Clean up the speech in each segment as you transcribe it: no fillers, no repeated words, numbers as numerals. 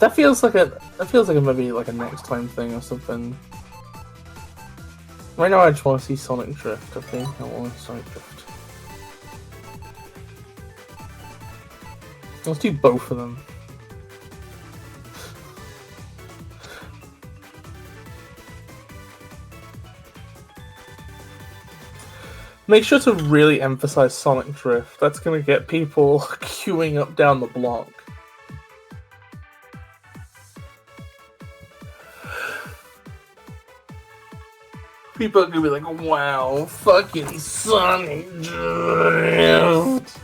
That feels like a maybe like a next time thing or something. Right now I just want to see Sonic Drift, I think. I want Sonic Drift. Let's do both of them. Make sure to really emphasize Sonic Drift. That's gonna get people queuing up down the block. People are gonna be like, wow, fucking Sonic Drift!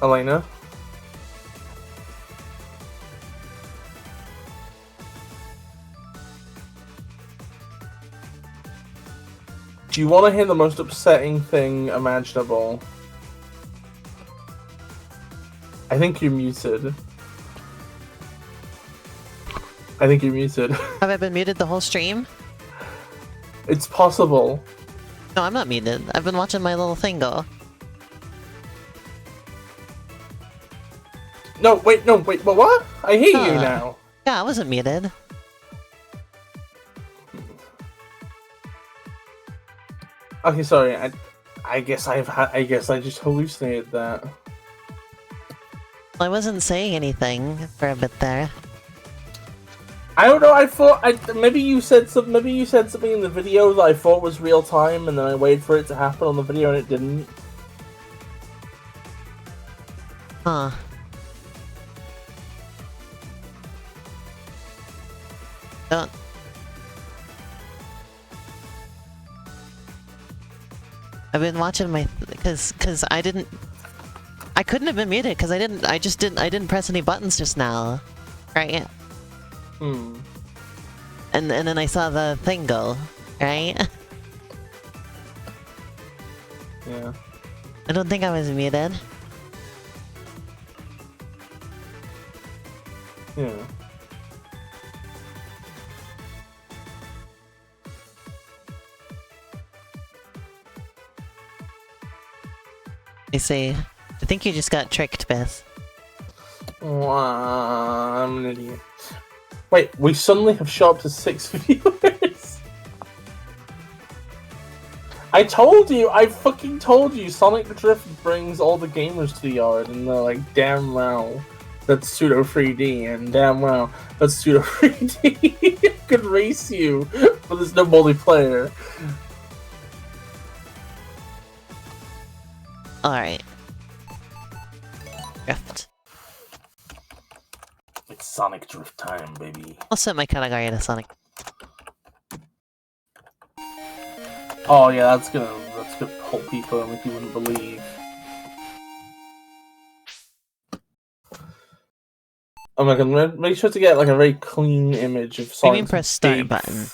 Elena? Do you want to hear the most upsetting thing imaginable? I think you're muted. I think you're muted. Have I been muted the whole stream? It's possible. No, I'm not muted. I've been watching my little thing go. No, wait, what? I hear you now. Yeah, I wasn't muted. Okay, sorry. I guess I just hallucinated that. I wasn't saying anything for a bit there. I don't know. I thought maybe you said something in the video that I thought was real time, and then I waited for it to happen on the video, and it didn't. Huh. Don't. I've been watching my because I couldn't have been muted because I didn't press any buttons just now, right? Hmm. And then I saw the thing go, right? Yeah. I don't think I was muted. Yeah. I see. I think you just got tricked, Beth. Oh, I'm an idiot. Wait, we suddenly have shot up to 6 viewers. I fucking told you, Sonic Drift brings all the gamers to the yard, and they're like, damn wow, that's pseudo 3D, and damn wow, that's pseudo 3D. I could race you, but there's no multiplayer. Alright. Drift. It's Sonic Drift time, baby. I'll set my category to Sonic. Oh yeah, that's gonna pull people in like you wouldn't believe. Oh my god, make sure to get like a very clean image of Sonic. You mean press start button?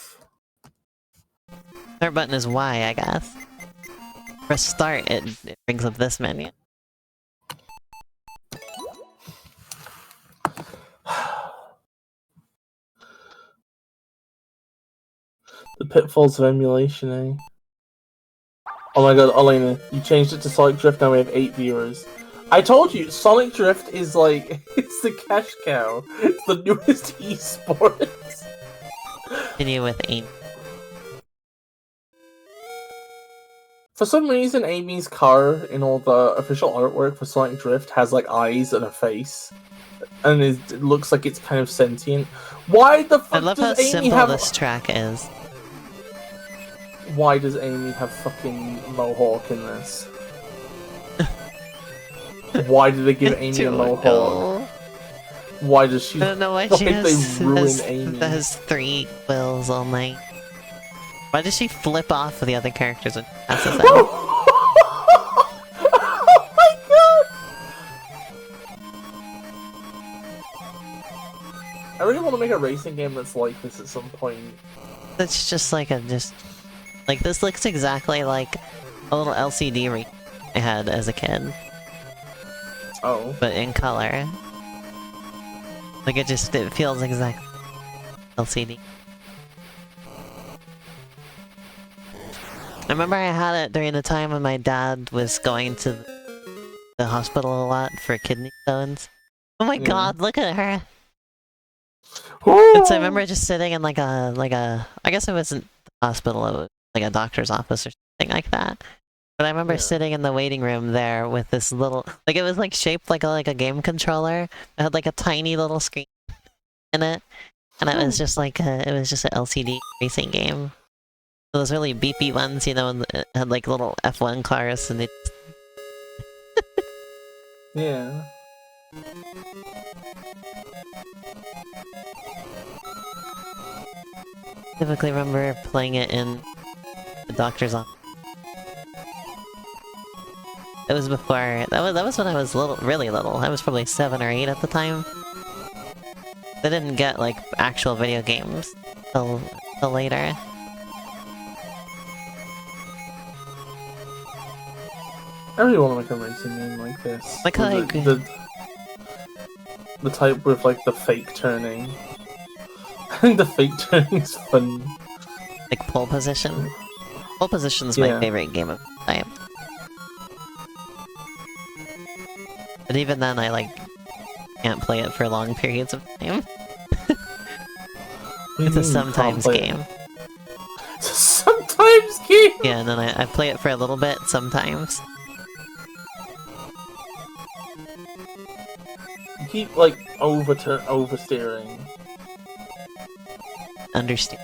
Start button is Y, I guess. Press start, it brings up this menu. The pitfalls of emulation, eh? Oh my god, Elena, you changed it to Sonic Drift, now we have 8 viewers. I told you, Sonic Drift is like, it's the cash cow. It's the newest esports. Continue with aim. For some reason, Amy's car in all the official artwork for Sonic Drift has like eyes and a face. And it looks like it's kind of sentient. Why the fuck I love how does Amy simple have... this track is. Why does Amy have fucking Mohawk in this? Why did they give Amy a Mohawk? Why does she... I don't know why she has 3 quills only. Why does she flip off the other characters and passes out? Oh my god! I really want to make a racing game that's like this at some point. It's just like like this looks exactly like a little LCD ring I had as a kid. Oh. But in color. Like it feels exactly LCD. remember I had it during the time when my dad was going to the hospital a lot for kidney stones. Oh my god, look at her! And so I remember just sitting in like a I guess it wasn't the hospital, it was like a doctor's office or something like that. But I remember sitting in the waiting room there with this little, like it was like shaped like a game controller. It had like a tiny little screen in it, and it was just like it was just an LCD racing game. Those really beepy ones, you know, and it had like little F1 cars, and it. Yeah. Typically remember playing it in the doctor's office. It was before that was when I was really little. I was probably 7 or 8 at the time. I didn't get like actual video games till later. I really want to make a racing game like this. Like how the type with like the fake turning. I think the fake turning's fun. Like pole position. Pole position's my favorite game of the time. But even then, I like can't play it for long periods of time. It's a sometimes game. It's a sometimes game. Yeah, and then I play it for a little bit sometimes. You keep like oversteering. Understeer.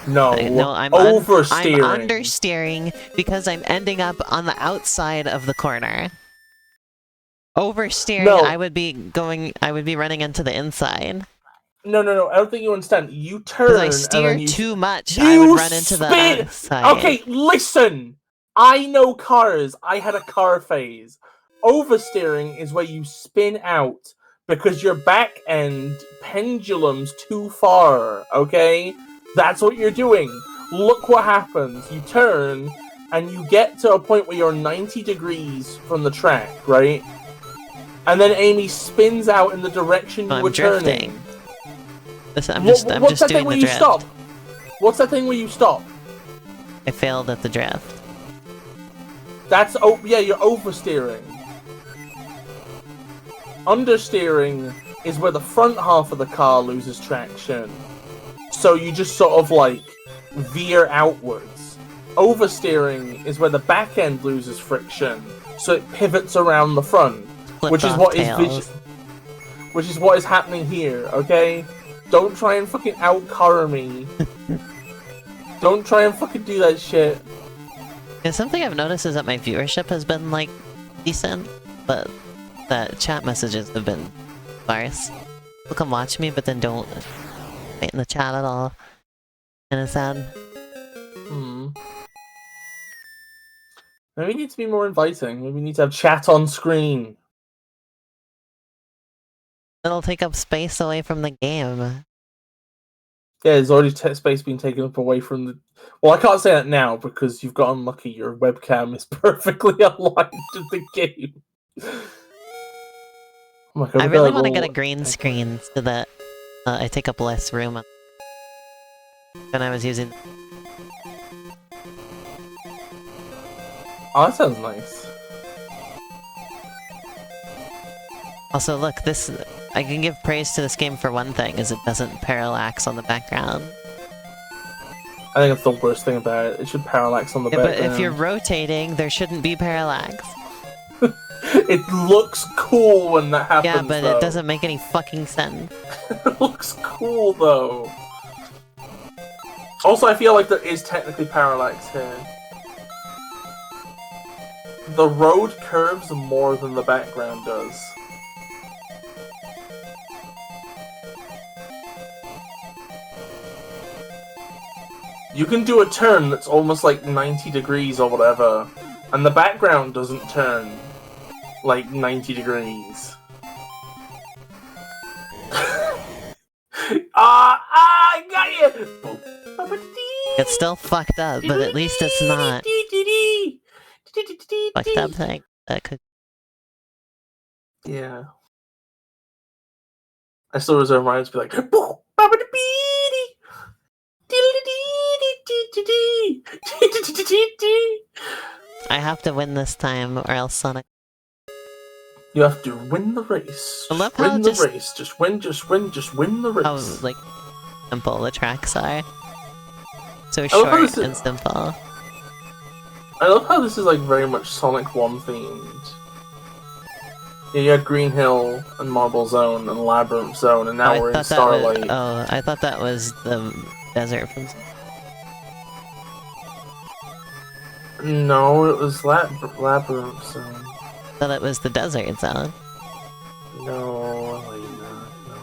No, no, I'm oversteering. I'm understeering because I'm ending up on the outside of the corner. Oversteering, No. I would be running into the inside. No, I don't think you understand. You turn Because I steer and then too much, I would run into the outside. Okay, listen! I know cars. I had a car phase. Oversteering is where you spin out because your back end pendulum's too far, okay? That's what you're doing. Look what happens. You turn, and you get to a point where you're 90 degrees from the track, right? And then Amy spins out in the direction you were turning. Listen, I'm just doing the drift. Stop? What's that thing where you stop? I failed at the drift. That's you're oversteering. Understeering is where the front half of the car loses traction. So you just sort of like veer outwards. Oversteering is where the back end loses friction, so it pivots around the front. Which is what is happening here, okay? Don't try and fucking out-car me. Don't try and fucking do that shit. Yeah, something I've noticed is that my viewership has been, like, decent, but that chat messages have been sparse. People come watch me, but then don't wait in the chat at all. And it's sad. Maybe we need to be more inviting. Maybe we need to have chat on screen. It'll take up space away from the game. Yeah, there's already space being taken up away from the... Well, I can't say that now because you've got unlucky. Your webcam is perfectly aligned to the game. Oh my God, I really want to get a green screen so that I take up less room than I was using. Oh, that sounds nice. Also, look, this... I can give praise to this game for one thing, is it doesn't parallax on the background. I think that's the worst thing about it. It should parallax on the background. But if you're rotating, there shouldn't be parallax. It looks cool when that happens, yeah, but though. It doesn't make any fucking sense. It looks cool, though. Also, I feel like there is technically parallax here. The road curves more than the background does. You can do a turn that's almost like 90 degrees or whatever, and the background doesn't turn like 90 degrees. I got you! It's still fucked up, but at least it's not fucked up thing that could... Yeah. I still reserve mine to be like... I have to win this time, or else Sonic. You have to win the race. I love Just how win the race. Just win the race. how like simple the tracks are. So I love how short this and simple. I love how this is like very much Sonic 1 themed. Yeah, you had Green Hill and Marble Zone and Labyrinth Zone, and now we're in Starlight. I thought that was the desert from. No, it was Labyrinth Zone. I thought it was the desert zone. No, Elena, no.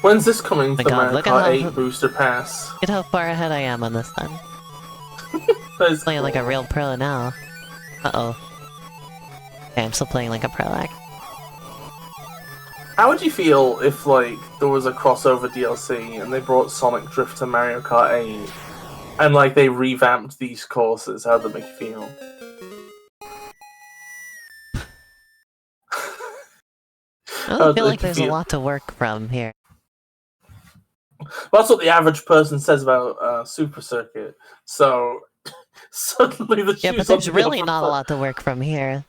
When's this coming? The Mario Kart 8 Booster Pass. Look at how far ahead I am on this one. That's Playing cool. like a real pro now. Uh-oh. Okay, I'm still playing like a pro like. How would you feel if, like, there was a crossover DLC and they brought Sonic Drift to Mario Kart 8 and, like, they revamped these courses? How'd that make you feel? I feel like there's a lot to work from here. Well, that's what the average person says about Super Circuit. So, suddenly the yeah, but there's really not a lot to work from here.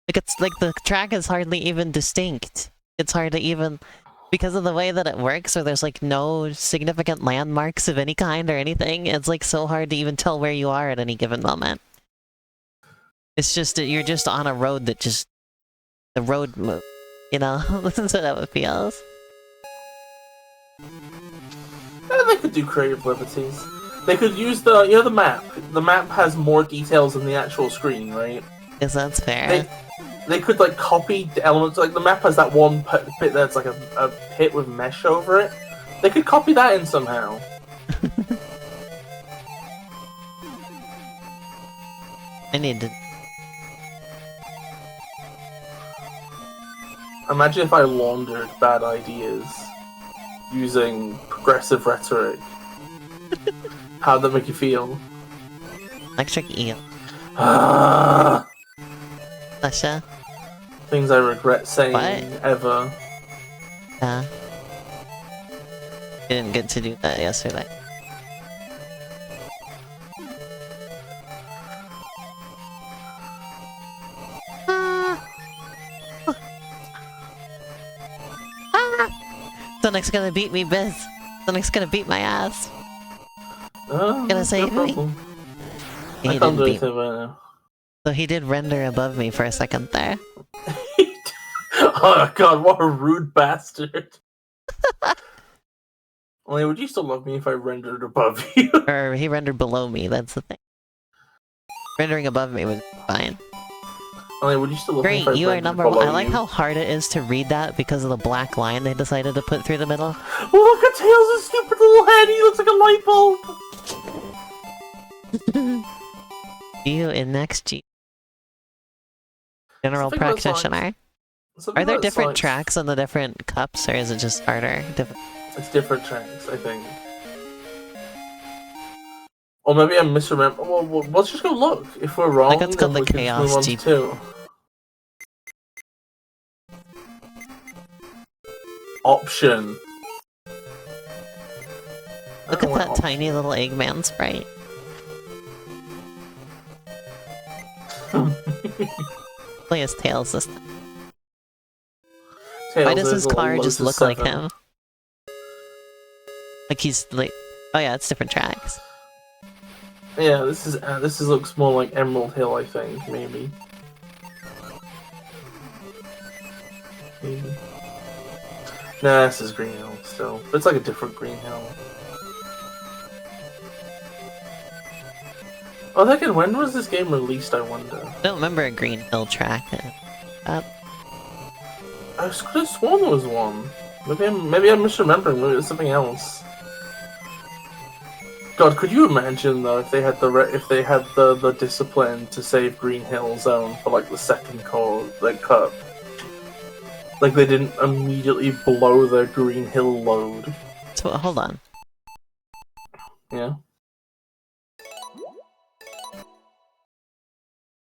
Like, it's like the track is hardly even distinct. It's hard to even... Because of the way that it works, or there's like no significant landmarks of any kind or anything, it's like so hard to even tell where you are at any given moment. It's just that you're just on a road that just... The road move. You know? That's how it feels. They could do creative liberties. They could use the, you know, the map. The map has more details than the actual screen, right? Yes, that's fair. They could, like, copy the elements. Like, the map has that one bit that's like a pit with mesh over it. They could copy that in somehow. I need to... Imagine if I laundered bad ideas using progressive rhetoric. How'd that make you feel? Electric eel. Lasha? Things I regret saying ever. Yeah. Didn't get to do that yesterday. Sonic's gonna beat me, Biz. Sonic's gonna beat my ass. Gonna save me. I can't do anything right now. So he did render above me for a second there. Oh god, what a rude bastard. Only, would you still love me if I rendered above you? Or he rendered below me, that's the thing. Rendering above me was fine. Only, would you still love me if I Great, you are number one. I like you? how hard it is to read that because of the black line they decided to put through the middle. Look at Tails' stupid little head, he looks like a light bulb! You in next G. General practitioner. Are there different tracks on the different cups, or is it just harder? It's different tracks, I think. Or maybe I'm misremembering. Well, let's just go look. If we're wrong, it's called the Chaos G2. Option. Look at that tiny little Eggman sprite. Play as Tails this time. Why does his car just look like him? Like he's like... Oh yeah, it's different tracks. Yeah, this looks more like Emerald Hill, I think, maybe. Nah, this is Green Hill still. But it's like a different Green Hill. Oh, thinking, when was this game released, I wonder? I don't remember a Green Hill track. I could have sworn there was one. Maybe I'm misremembering. Maybe it's something else. God, could you imagine though if they had the discipline to save Green Hill Zone for like the second cup? Like they didn't immediately blow their Green Hill load. So hold on. Yeah.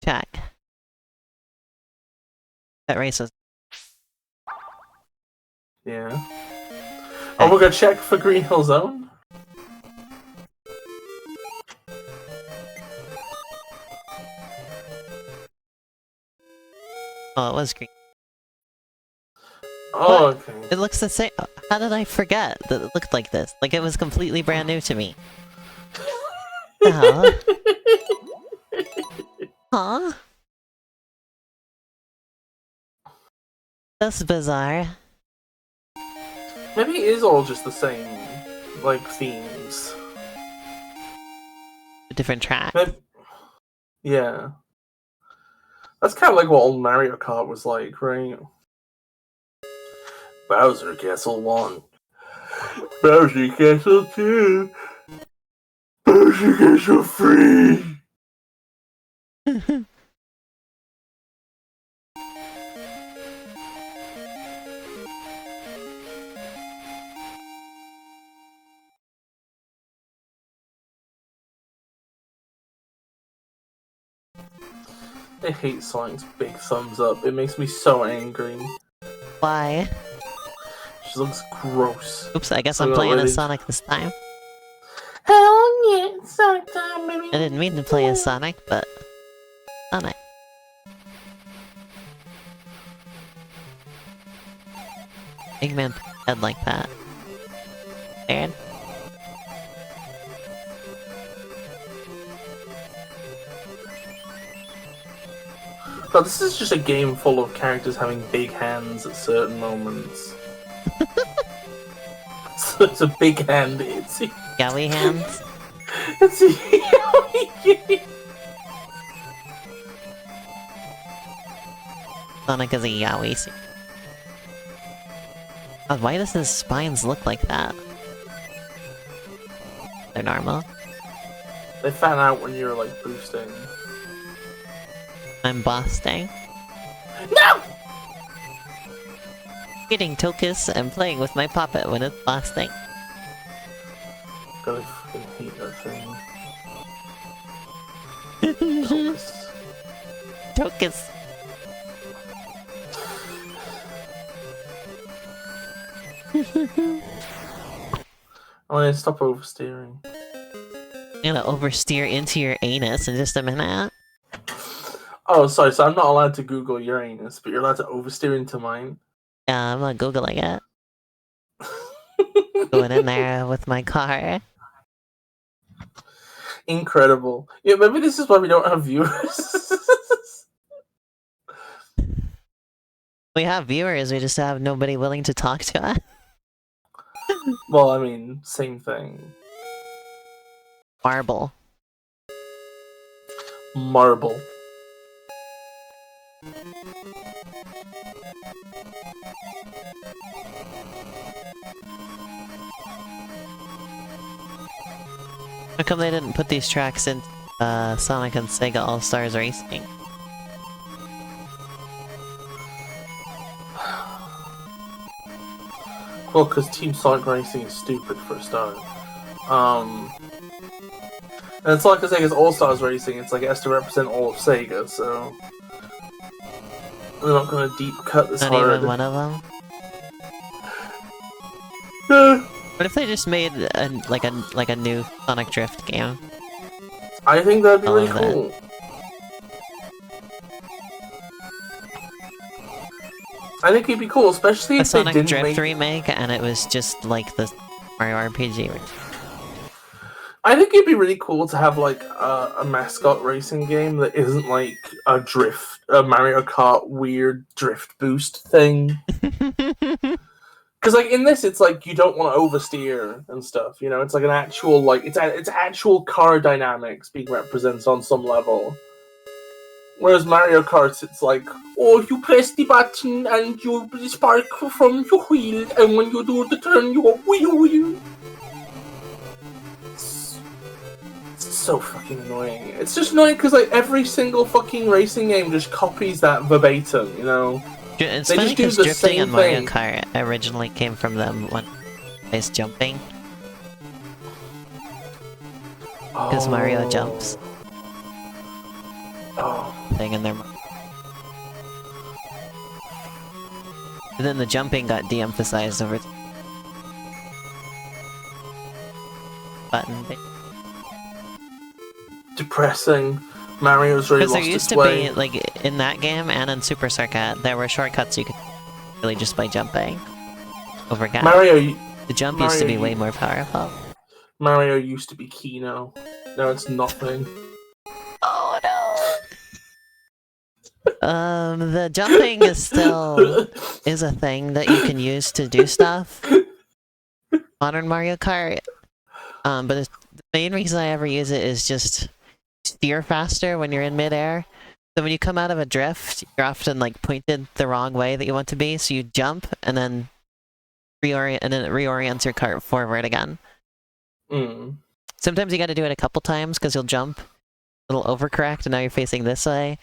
Check. That race is. Yeah. Oh, we're gonna check for Green Hill Zone? Oh, it was green. Oh, What? okay. It looks the same. How did I forget that it looked like this? Like it was completely brand new to me. The hell? Huh? That's bizarre. Maybe it is all just the same, like, themes. A different track. Yeah. That's kind of like what old Mario Kart was like, right? Bowser Castle 1. Bowser Castle 2. Bowser Castle 3. I hate Sonic's big thumbs up. It makes me so angry. Why? She looks gross. Oops, I guess So I'm playing ready as Sonic this time. Hell yeah, Sonic time, baby. I didn't mean to play as Sonic, but Sonic. Eggman head like that. Weird. But this is just a game full of characters having big hands at certain moments. So it's a big hand, it's a... Yowie hands? It's a Yowie. Sonic is a Yowie. God, why does his spines look like that? They're normal. They fan out when you're like boosting. I'm busting. No! Eating Tokus and playing with my puppet when it's busting. God, I fucking hate that thing. Focus. Tokus. I'm gonna stop oversteering. I'm gonna oversteer into your anus in just a minute. Oh, sorry, so I'm not allowed to Google Uranus, but you're allowed to oversteer into mine? Yeah, I'm not googling it. Going in there with my car. Incredible. Yeah, maybe this is why we don't have viewers. We have viewers, we just have nobody willing to talk to us. Well, I mean, same thing. Marble. Marble. How come they didn't put these tracks in Sonic and Sega All-Stars Racing? Well, because Team Sonic Racing is stupid for a start. And it's like Sega's All-Stars Racing, it's like it has to represent all of Sega, so... They're not gonna deep cut this Not hard. even one of them? What if they just made like a new Sonic Drift game? I think that'd be I really love cool. I think it'd be cool, especially A if they Sonic didn't Drift make... remake, and it was just like the Mario RPG. I think it'd be really cool to have like a mascot racing game that isn't like a Mario Kart weird drift boost thing. Because like in this, it's like you don't want to oversteer and stuff. You know, it's like an actual like it's actual car dynamics being represented on some level. Whereas Mario Kart, it's like, oh, you press the button and you spark from your wheel, and when you do the turn, you go wheel. It's so fucking annoying. It's just annoying because like every single fucking racing game just copies that verbatim, you know? It's They funny just do because the drifting same and Mario thing. Kart originally came from them when it's jumping. Because Mario jumps. Oh. Thing in their and then the jumping got de-emphasized over button. Depressing. Mario's really Because there lost used its to way. be, like, in that game and in Super Circuit, there were shortcuts you could really just by jumping over gaps. The jump used to be way more powerful. Mario used to be Kino. Now it's nothing. Oh no! The jumping is still a thing that you can use to do stuff. Modern Mario Kart. But the main reason I ever use it is just steer faster when you're in midair. So when you come out of a drift, you're often like pointed the wrong way that you want to be, so you jump and then it reorients your cart forward again. Sometimes you gotta do it a couple times because you'll jump, it'll overcorrect, and now you're facing this way,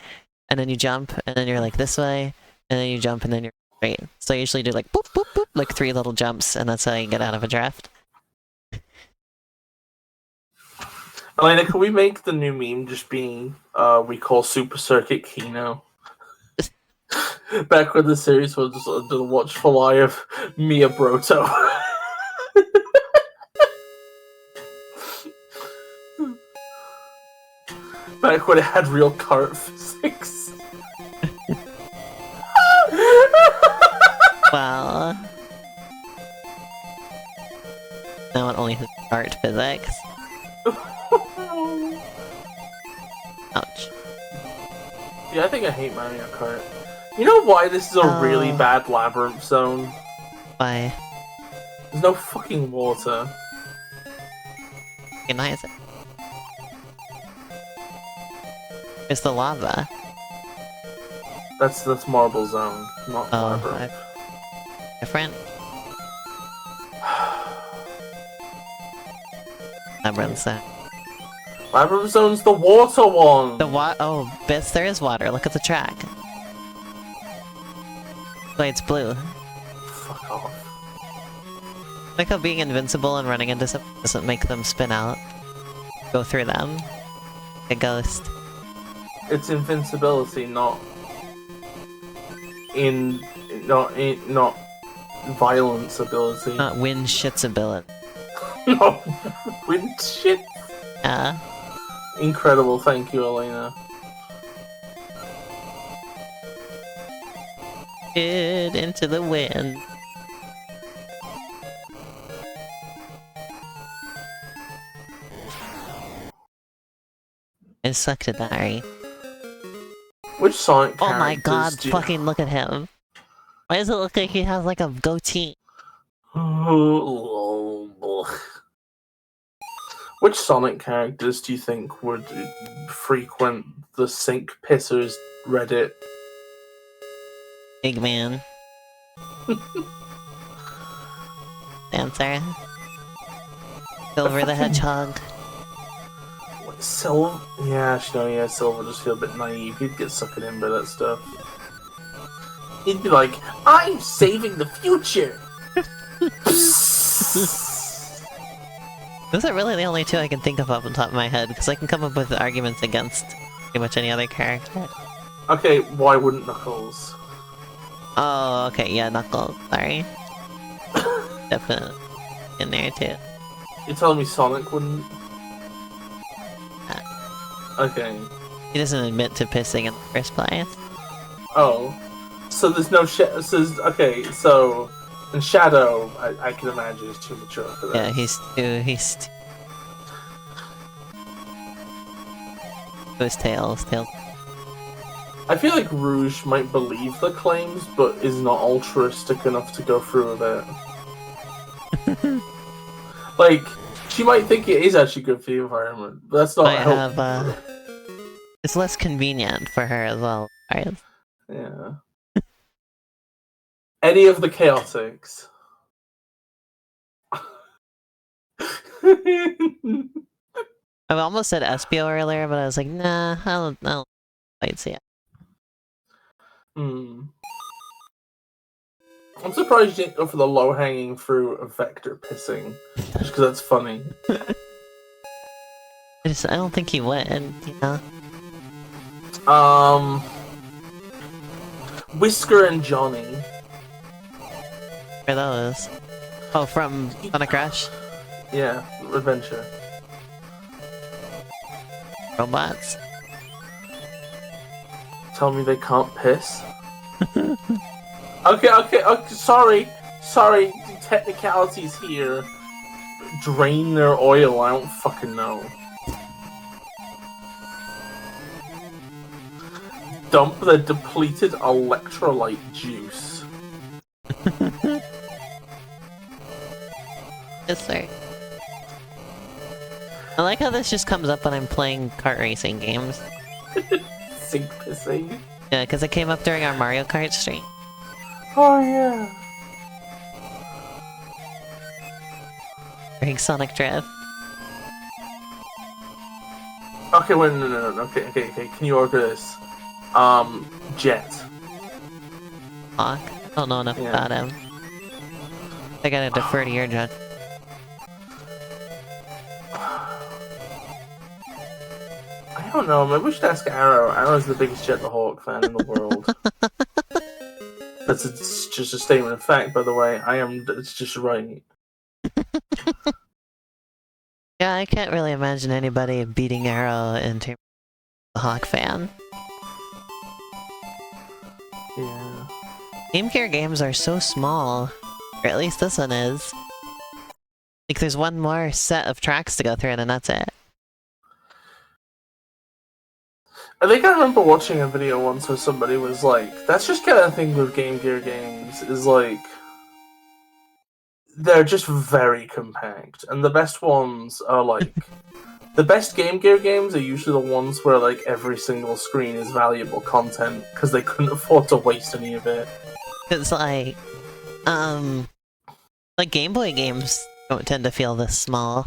and then you jump, and then you're like this way, and then you jump, and then you're straight. So I usually do like boop boop boop, like 3 little jumps, and that's how you get out of a drift. Elena, can we make the new meme just being, we call Super Circuit Kino? Back when the series was just the watchful eye of Mia Broto. Back when it had real cart physics. Well... now it only has art physics. Ouch. Yeah, I think I hate Mario Kart. You know why this is a really bad labyrinth zone? Why? There's no fucking water. Recognize it. It's the lava. That's Marble Zone, not labyrinth. Different? Labyrinth Zone. Labyrinth Zone's the water one! Oh, Bits, there is water. Look at the track. Wait, it's blue. Fuck off. Like how being invincible and running into something doesn't make them spin out. Go through them. A ghost. It's invincibility, not violence ability. Not win shit's ability. No, win shit. Yeah. Incredible, thank you, Elena. Get into the wind. It sucked at Dari. Which Sonic characters? Oh my god, fucking look at him. Why does it look like he has like a goatee? Which Sonic characters do you think would frequent the Sink Pissers Reddit? Eggman. Dancer. Silver the Hedgehog. Silver? Yeah, Silver just feel a bit naive. He'd get sucked in by that stuff. He'd be like, I'm saving the future! Those are really the only two I can think of off the top of my head, because I can come up with arguments against pretty much any other character. Okay, why wouldn't Knuckles? Oh, okay, yeah, Knuckles, sorry. Definitely in there too. You're telling me Sonic wouldn't? Okay. He doesn't admit to pissing in the first place. Oh. So there's no okay, so... And Shadow, I can imagine, is too mature for that. Yeah, he's too... Those Tails. I feel like Rouge might believe the claims, but is not altruistic enough to go through with it. Like, she might think it is actually good for the environment, but that's not helpful. It's less convenient for her as well, right? Yeah. Any of the Chaotix. I almost said Espio earlier, but I was like, nah, I'll wait, see it. I'm surprised you didn't go for the low-hanging fruit of vector pissing, just because that's funny. I don't think he would, you know? Whisker and Johnny. Where are those? Oh, from Sonic Rush? Yeah, Adventure. Robots? Tell me they can't piss? Okay, sorry. Technicalities here. Drain their oil, I don't fucking know. Dump the depleted electrolyte juice. Yes, sir. I like how this just comes up when I'm playing kart racing games. Sink pissing. Yeah, because it came up during our Mario Kart stream. Oh yeah. During Sonic Drift. Okay, wait, no. Okay. Can you order this? Jet. Hawk. I don't know enough about him. I gotta defer to your judge. I don't know, maybe we should ask Arrow. Arrow's the biggest Jet the Hawk fan in the world. It's just a statement of fact, by the way. It's just right. Yeah, I can't really imagine anybody beating Arrow in terms of a Hawk fan. Yeah. Game Gear games are so small. Or at least this one is. Like, there's one more set of tracks to go through and then that's it. I think I remember watching a video once where somebody was like, that's just kind of the thing with Game Gear games, is like, they're just very compact. And the best ones are like, the best Game Gear games are usually the ones where like every single screen is valuable content, because they couldn't afford to waste any of it. It's like Game Boy games don't tend to feel this small.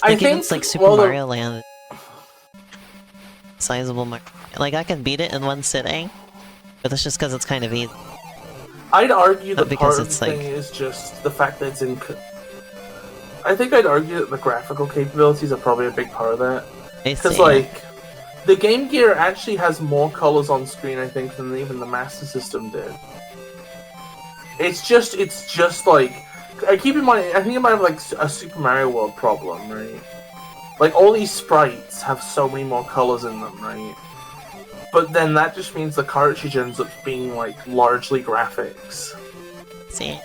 I think it's like Super Mario Land. Sizable like, I can beat it in one sitting, but that's just because it's kind of easy. I'd argue that because part of the thing is just the fact that it's in... I think I'd argue that the graphical capabilities are probably a big part of that. Because, like, the Game Gear actually has more colors on screen, I think, than even the Master System did. It's just like... keep in mind, I think it might have, like, a Super Mario World problem, right? Like, all these sprites have so many more colors in them, right? But then that just means the cartridge ends up being, like, largely graphics. See?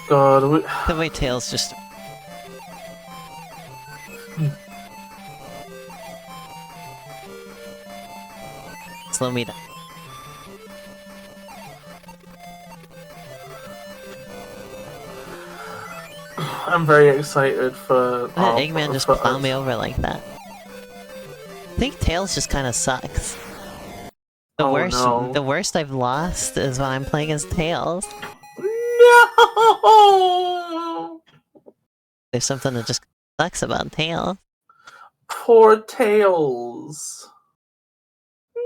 God, the way Tails just... Slow me down. I'm very excited for... Eggman just plowed me over like that. I think Tails just kind of sucks. The worst I've lost is when I'm playing as Tails. No! There's something that just sucks about Tails. Poor Tails. No.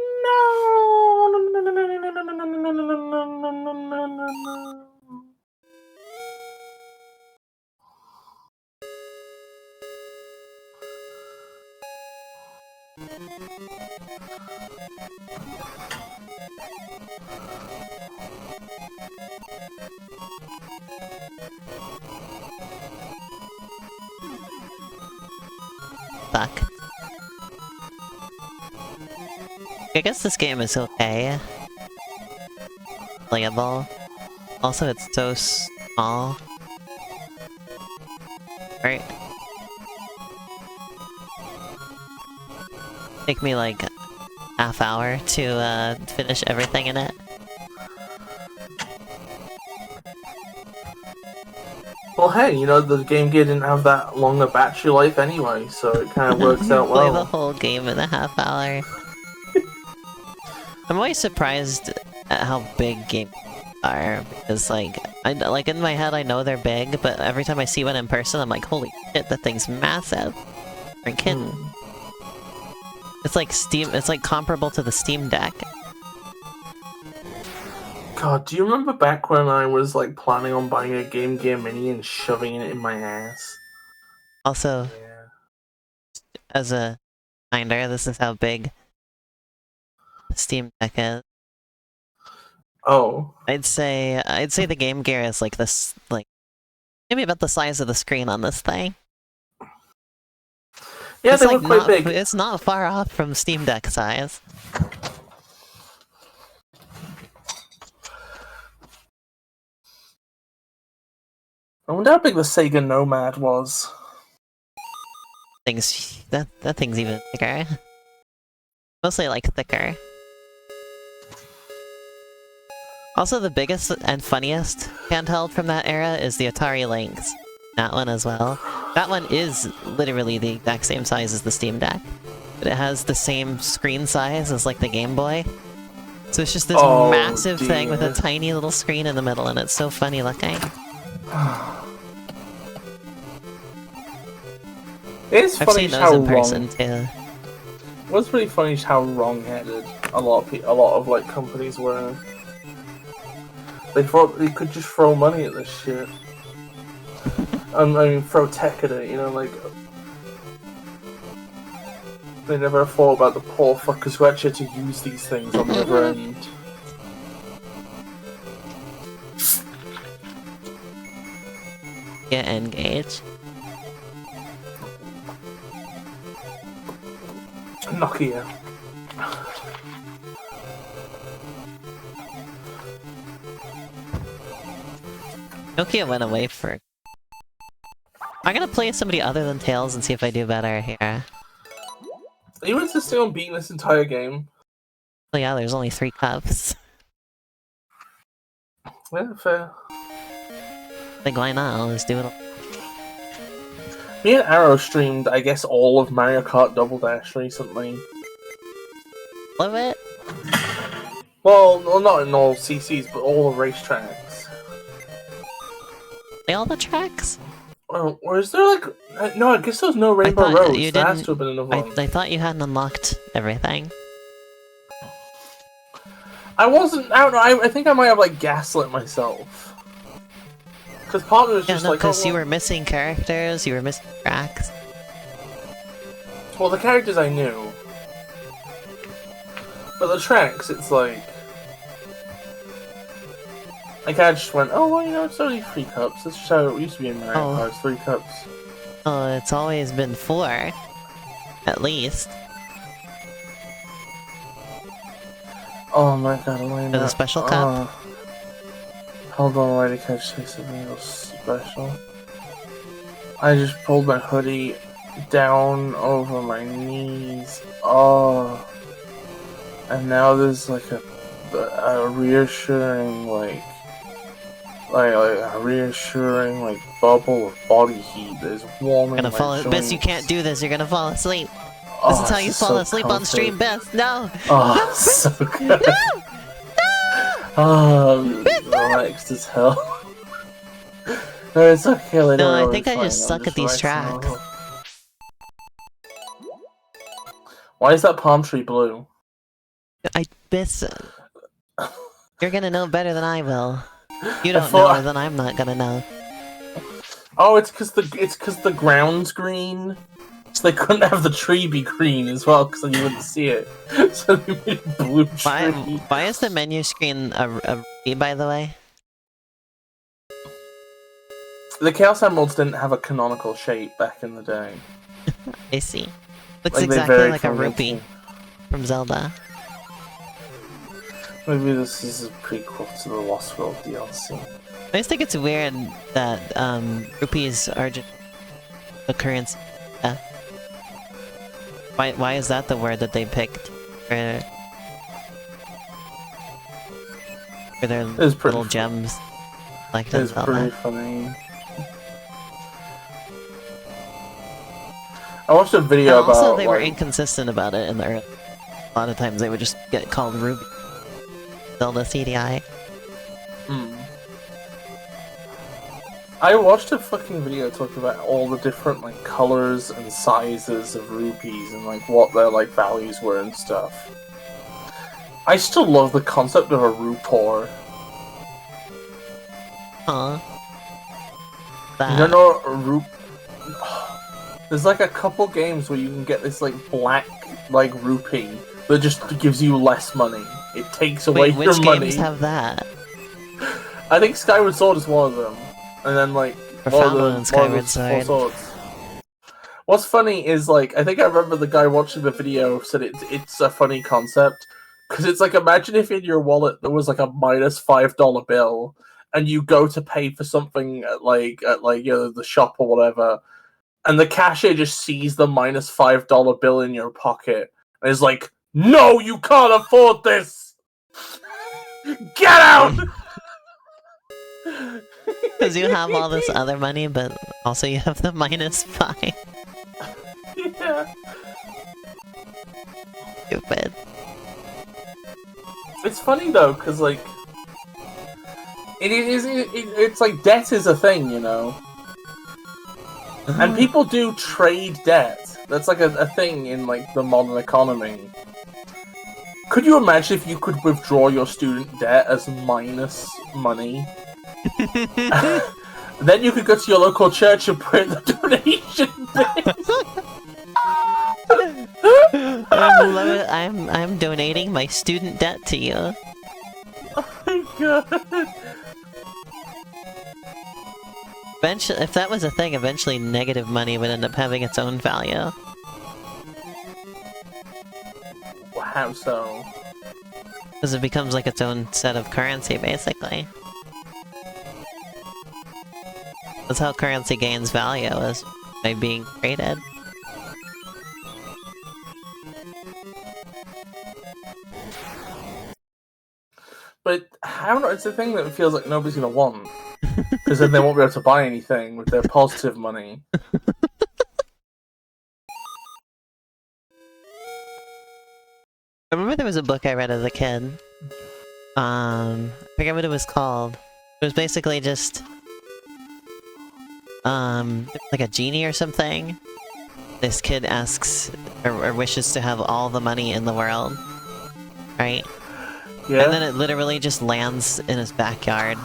Fuck. I guess this game is okay. Playable. Also, it's so small. Right? Take me like half hour to finish everything in it. Well, hey, you know, the Game Gear didn't have that long a battery life anyway, so it kind of works out well. Play the whole game in a half hour. I'm always surprised at how big games are, because like in my head I know they're big, but every time I see one in person I'm like, holy shit, that thing's massive. Are you kidding? It's like it's like comparable to the Steam Deck. God, do you remember back when I was like planning on buying a Game Gear Mini and shoving it in my ass? Also, as a reminder, this is how big the Steam Deck is. Oh. I'd say the Game Gear is like this, like maybe about the size of the screen on this thing. Yeah, It's they like were quite big. it's not far off from Steam Deck size. I wonder how big the Sega Nomad was. That thing's even bigger. Mostly like thicker. Also, the biggest and funniest handheld from that era is the Atari Lynx. That one as well. That one is literally the exact same size as the Steam Deck. But it has the same screen size as like the Game Boy. So it's just this massive thing with a tiny little screen in the middle, and it's so funny looking. It's I've funny seen those how in person wrong. too. What's really funny is how wrong-headed a lot of like companies were. They could just throw money at this shit. I mean, throw tech at it, you know, like... They never thought about the poor fuckers who actually had to use these things on the other end. Yeah, N-Gage. Nokia. Nokia went away for... I'm gonna play somebody other than Tails and see if I do better here. Are you insisting on beating this entire game? Well, yeah, there's only 3 cups. Yeah, fair. Like, why not? Let's do it all. Me and Arrow streamed, I guess, all of Mario Kart Double Dash recently. Love it? Well, not in all CCs, but all the racetracks. Play all the tracks? Well, or is there like... No, I guess there's no Rainbow Road. There has to have been another one. I thought you hadn't unlocked everything. I wasn't... I don't know, I think I might have, like, gaslit myself. Because part of it was just like... because you were missing characters, you were missing tracks. Well, the characters I knew. But the tracks, it's like... Like, I just went, oh, well, you know, it's only 3 cups. That's just how it used to be in Mario Kart, 3 cups. Oh, it's always been 4. At least. Oh my god, am I For the special cup? Hold on, wait, I can't say something else special. I just pulled my hoodie down over my knees. Oh. And now there's like a reassuring, like a reassuring, like, bubble of body heat that is warming my joints. Biss, you can't do this, you're gonna fall asleep. Oh, this is how you fall asleep on stream, Biss. No! Oh, no, so good. No! Oh, relaxed as hell. No, it's okay. No, I think I just suck at these tracks. Why is that palm tree blue? Biss, you're gonna know better than I will. You don't know, then I'm not gonna know. Oh, it's because the ground's green, so they couldn't have the tree be green as well, because then you wouldn't see it. So they made a blue tree. Why is the menu screen a ruby, by the way? The Chaos Emeralds didn't have a canonical shape back in the day. I see. Looks Like, exactly like a rupee from Zelda. Maybe this is a prequel to the Lost World DLC. I just think it's weird that rupees are just the currency. Why is that the word that they picked for their little gems? Like that. It's pretty funny. I watched a video about. Also, they were inconsistent about it in the early. A lot of times they would just get called Ruby. Zelda CDI. I watched a fucking video talking about all the different like colors and sizes of rupees and like what their like values were and stuff. I still love the concept of a rupor. Huh. You don't know a rup? There's like a couple games where you can get this like black like rupee that just gives you less money. It takes away Wait, your which money. games have that? I think Skyward Sword is one of them, and then like Profound and Skyward Sword. Swords. What's funny is like I think I remember the guy watching the video said it's a funny concept because it's like imagine if in your wallet there was like a -$5 bill and you go to pay for something at the shop or whatever, and the cashier just sees the -$5 bill in your pocket and is like, "No, you can't afford this. Get out!" Because you have all this other money, but also you have the -5. Yeah. Stupid. It's funny though, because like it's like debt is a thing, you know, and people do trade debt. That's like a thing in like the modern economy. Could you imagine if you could withdraw your student debt as minus money? Then you could go to your local church and put in the donation bit. I'm donating my student debt to you. Oh my god. Eventually, if that was a thing, eventually negative money would end up having its own value. How so? Because it becomes like its own set of currency, basically. That's how currency gains value, is by being traded. But I don't know, it's a thing that feels like nobody's gonna want. Because then they won't be able to buy anything with their positive money. I remember there was a book I read as a kid. I forget what it was called. It was basically just like a genie or something. This kid asks or wishes to have all the money in the world, right? Yeah. And then it literally just lands in his backyard.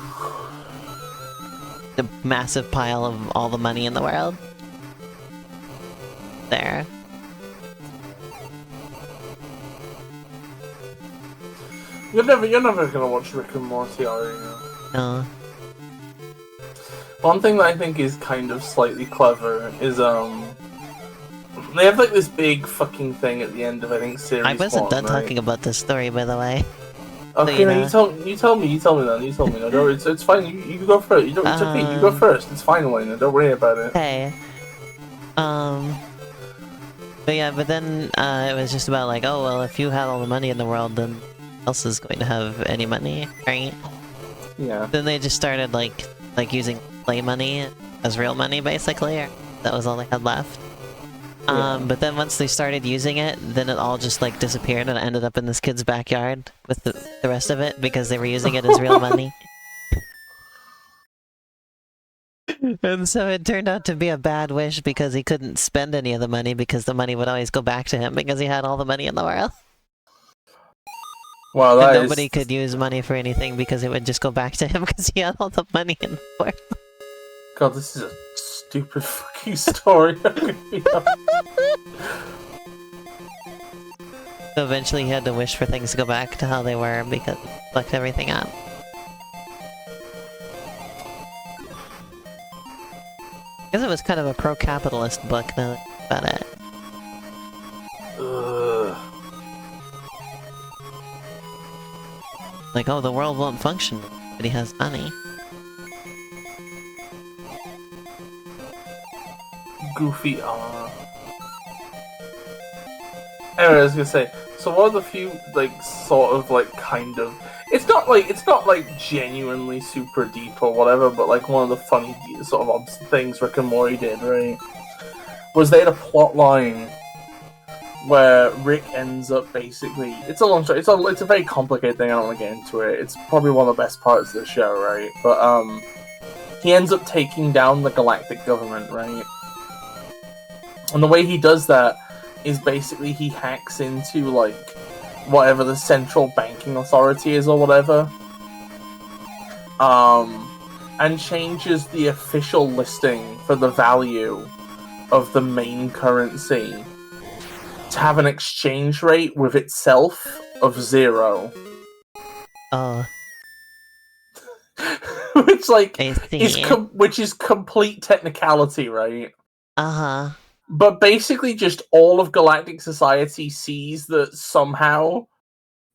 The massive pile of all the money in the world. There. You're never gonna watch Rick and Morty, are you? No. One thing that I think is kind of slightly clever is they have like this big fucking thing at the end of I think series 1. I wasn't done right? talking about this story, by the way. Okay, no, you tell me then. You tell me. No, don't, it's fine. You go first. It's okay. You go first. It's fine, Elena. Don't worry about it. Okay. But yeah, but then it was just about like, oh well, if you had all the money in the world, then who else is going to have any money, right? Yeah. Then they just started like using play money as real money, basically. Or that was all they had left. Yeah. But then once they started using it, then it all just like disappeared and it ended up in this kid's backyard with the rest of it because they were using it as real money. And so it turned out to be a bad wish because he couldn't spend any of the money because the money would always go back to him because he had all the money in the world. Wow, and nobody could use money for anything because it would just go back to him because he had all the money in the world. God, this is a stupid fucking story. So eventually he had to wish for things to go back to how they were because he fucked everything up. I guess it was kind of a pro-capitalist book now that I think about it. Like, oh, the world won't function, but he has money. Goofy, Anyway, I was gonna say, so one of the few, like, sort of, like, kind of... It's not like, genuinely super deep or whatever, but, like, one of the funny, sort of odd things Rick and Morty did, right? Was they had a plot line where Rick ends up basically... It's a long story, it's a very complicated thing, I don't want to get into it. It's probably one of the best parts of the show, right? But, he ends up taking down the galactic government, right? And the way he does that is basically he hacks into, like, whatever the central banking authority is or whatever. And changes the official listing for the value of the main currency to have an exchange rate with itself of 0. Oh. Which, like, I see. which is complete technicality, right? Uh-huh. But basically just all of galactic society sees that somehow,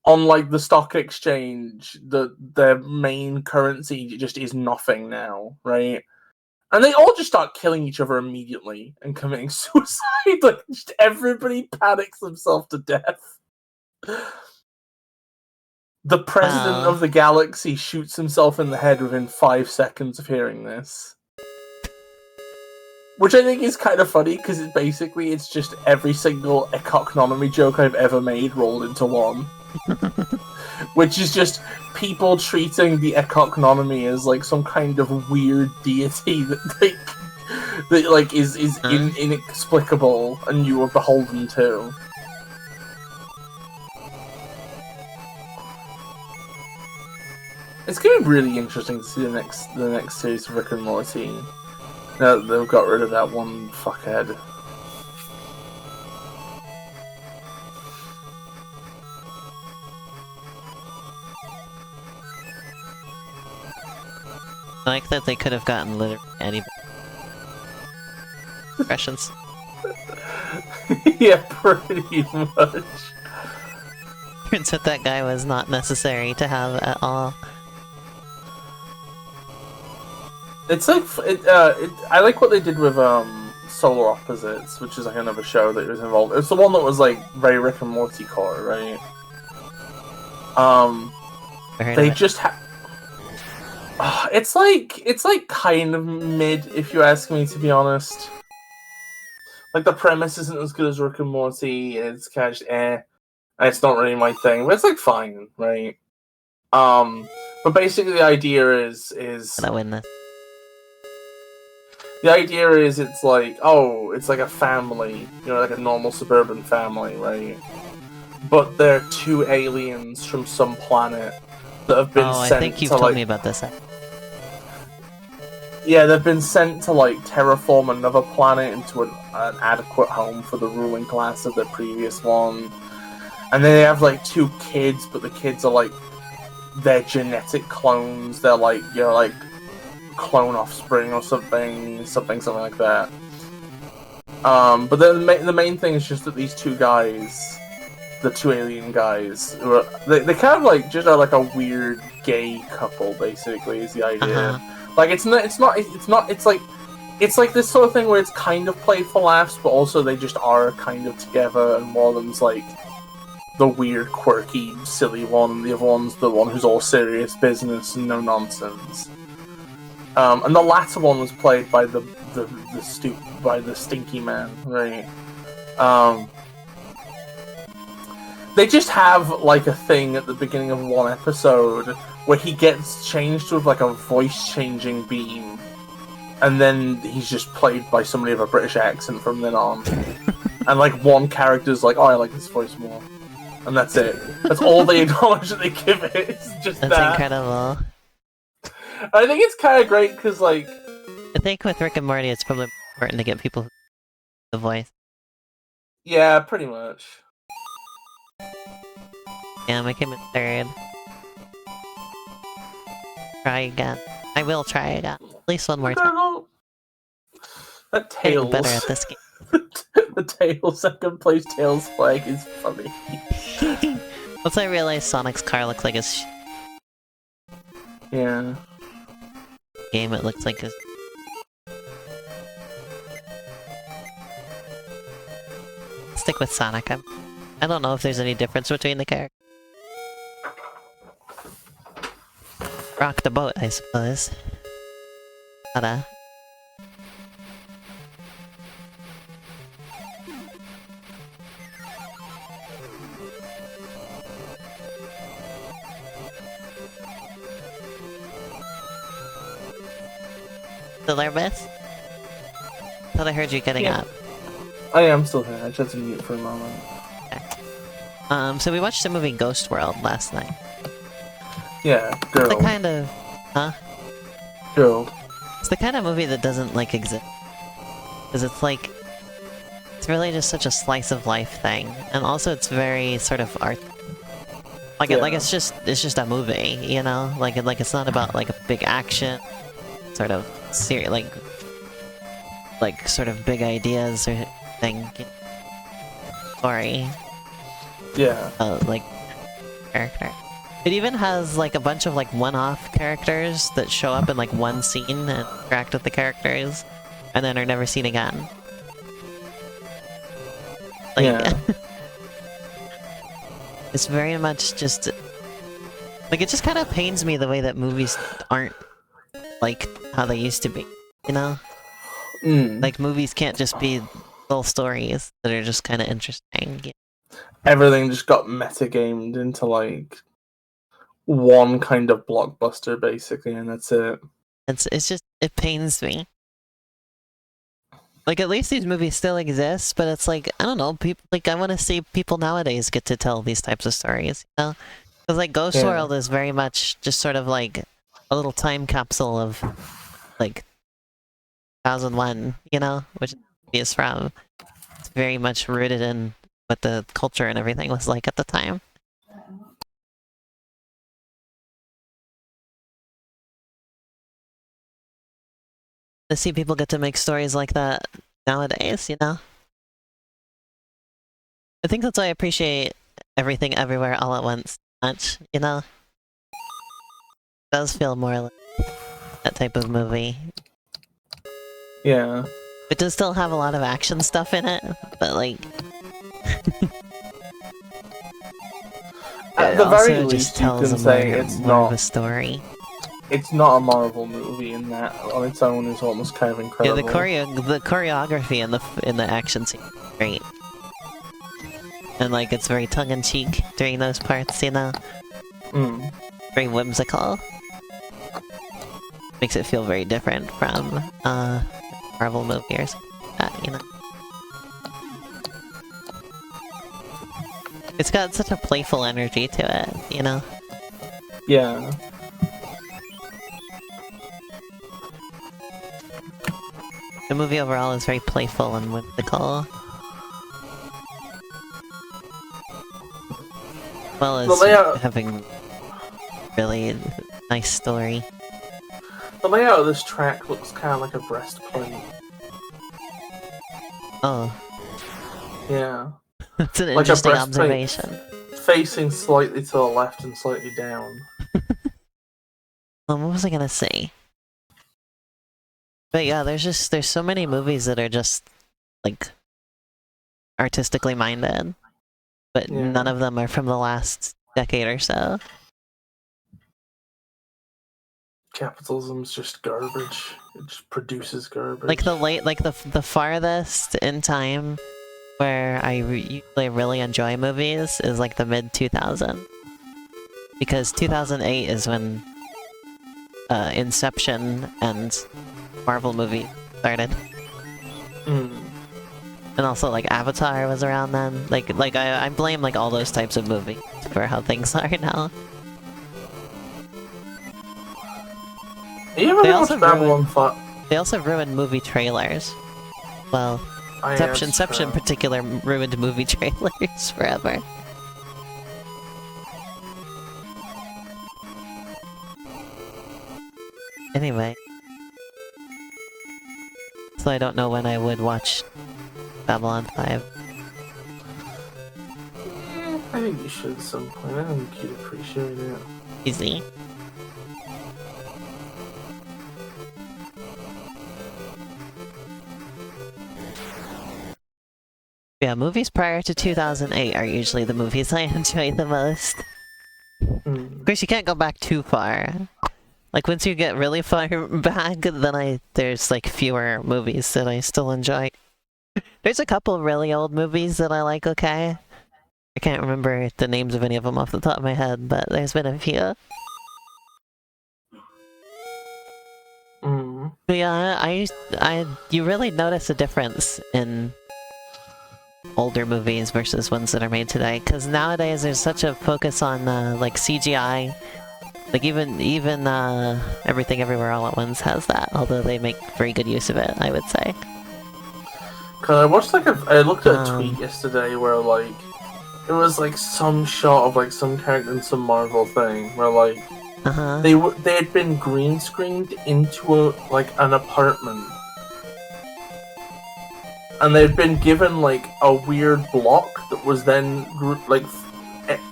on, like, the stock exchange, their main currency just is nothing now, right? And they all just start killing each other immediately and committing suicide. Like, just everybody panics themselves to death. The president Wow. of the galaxy shoots himself in the head within 5 seconds of hearing this. Which I think is kind of funny, because it's just every single economy joke I've ever made rolled into one. Which is just people treating the economy as, like, some kind of weird deity that is inexplicable and you are beholden to. It's gonna be really interesting to see the next series of Rick and Morty. Now that they've got rid of that one fuckhead. I like that they could have gotten literally any expressions. Yeah, pretty much. Turns out that guy was not necessary to have at all. It's like I like what they did with Solar Opposites, which is like another show that was involved. It's the one that was like very Rick and Morty core, right? They just have. It's like kind of mid, if you ask me, to be honest. Like, the premise isn't as good as Rick and Morty. It's kind of just, it's not really my thing, but it's like fine, right? But basically the idea is I win this. the idea is it's like a family, like a normal suburban family, right? But they're 2 aliens from some planet that have been sent. I think you've told me about this. Yeah, they've been sent to, like, terraform another planet into an adequate home for the ruling class of the previous one. And then they have, like, 2 kids, but the kids are, like, their genetic clones. They're, like, like, clone offspring or something like that. But then the main thing is just that these 2 guys, the 2 alien guys, they kind of, like, just are, like, a weird gay couple, basically, is the idea. Like, it's like this sort of thing where it's kind of played for laughs, but also they just are kind of together, and one of them's like the weird, quirky, silly one, and the other one's the one who's all serious business and no nonsense. And the latter one was played by the stinky man, right? They just have, like, a thing at the beginning of one episode where he gets changed with, like, a voice-changing beam, and then he's just played by somebody with a British accent from then on. And, like, one character's like, oh, I like this voice more. And that's it. That's all they acknowledge that they give it. It's just That's that. incredible. I think it's kind of great, because, like... I think with Rick and Morty, it's probably important to get people the voice. Yeah, pretty much. Yeah, I came in 3rd. Try again. I will try again. At least one more time. That Getting Tails. better at this game. The Tails, second place Tails flag is funny. Once I realized Sonic's car looks like his yeah. Game, it looks like his... Stick with Sonic. I don't know if there's any difference between the characters. Rock the boat, I suppose. Ta-da. Still there, Miss? Thought I heard you getting up. I am still here. I just had to mute for a moment. Okay. So we watched the movie Ghost World last night. Yeah, girl. It's the kind of... Huh? Girl. It's the kind of movie that doesn't, like, exist. Because it's like... it's really just such a slice of life thing, and also it's very sort of art. Like it's just a movie, you know. Like it's not about like a big action, sort of like sort of big ideas or thing. Story. Yeah. Like character. It even has like a bunch of like one-off characters that show up in like one scene and interact with the characters, and then are never seen again. Like, yeah. It's very much just like it just kind of pains me the way that movies aren't like how they used to be. You know, like movies can't just be little stories that are just kind of interesting. Everything just got metagamed into like one kind of blockbuster, basically, and that's it. It's just, it pains me. Like, at least these movies still exist, but it's like, I don't know, people, like, I want to see people nowadays get to tell these types of stories, you know? Because, like, Ghost World is very much just sort of like a little time capsule of, like, 2001, you know? Which is from. It's very much rooted in what the culture and everything was like at the time. To see people get to make stories like that nowadays, you know? I think that's why I appreciate Everything Everywhere All at Once much, you know? It does feel more like that type of movie. Yeah. It does still have a lot of action stuff in it, but like... At the very least, you can say it's not a story. It's not a Marvel movie in that on its own is almost kind of incredible. Yeah, the choreography in the action scene is great. And like it's very tongue-in-cheek during those parts, you know? Very whimsical. Makes it feel very different from Marvel movie or something like that, you know? It's got such a playful energy to it, you know? Yeah. The movie overall is very playful and whimsical. Well as having really nice story. The layout of this track looks kind of like a breastplate. Oh. Yeah. That's an interesting observation. Facing slightly to the left and slightly down. What was I gonna say? But yeah, there's so many movies that are just, like, artistically minded. But none of them are from the last decade or so. Capitalism's just garbage. It just produces garbage. Like the farthest in time where I usually really enjoy movies is like the mid-2000s. Because 2008 is when Inception and Marvel movie started. And also like Avatar was around then. Like I blame like all those types of movies for how things are now. They also ruined movie trailers. Well, Inception in particular ruined movie trailers forever. Anyway. So I don't know when I would watch Babylon 5. I think you should at some point. I think you'd appreciate it. Easy. Yeah, movies prior to 2008 are usually the movies I enjoy the most. Of course, you can't go back too far. Like, once you get really far back, then there's, like, fewer movies that I still enjoy. There's a couple really old movies that I like, okay? I can't remember the names of any of them off the top of my head, but there's been a few. But yeah, you really notice a difference in older movies versus ones that are made today, because nowadays there's such a focus on, like, CGI. Like, even Everything Everywhere All at Once has that, although they make very good use of it, I would say. Cause I watched I looked at a Um. tweet yesterday where like it was like some shot of like some character in some Marvel thing where like they had been green screened into an apartment, and they'd been given like a weird block that was then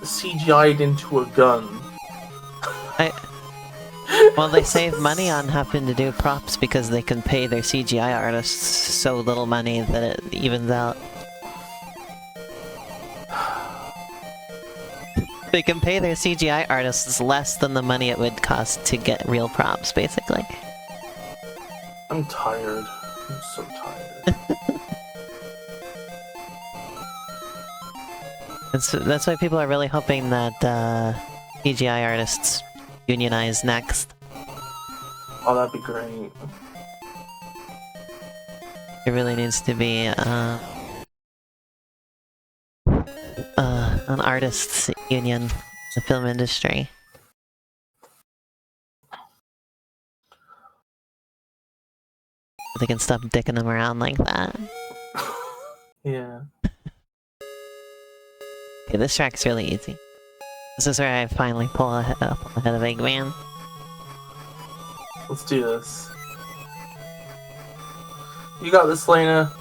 CGI'd into a gun. Well, they save money on having to do props because they can pay their CGI artists so little money that it evens out. They can pay their CGI artists less than the money it would cost to get real props, basically. I'm tired. I'm so tired. That's why people are really hoping that CGI artists unionize next. Oh, that'd be great. There really needs to be an artists' union in the film industry. They can stop dicking them around like that. Yeah. Okay, this track's really easy. This is where I finally pull ahead of Eggman. Let's do this. You got this, Lena.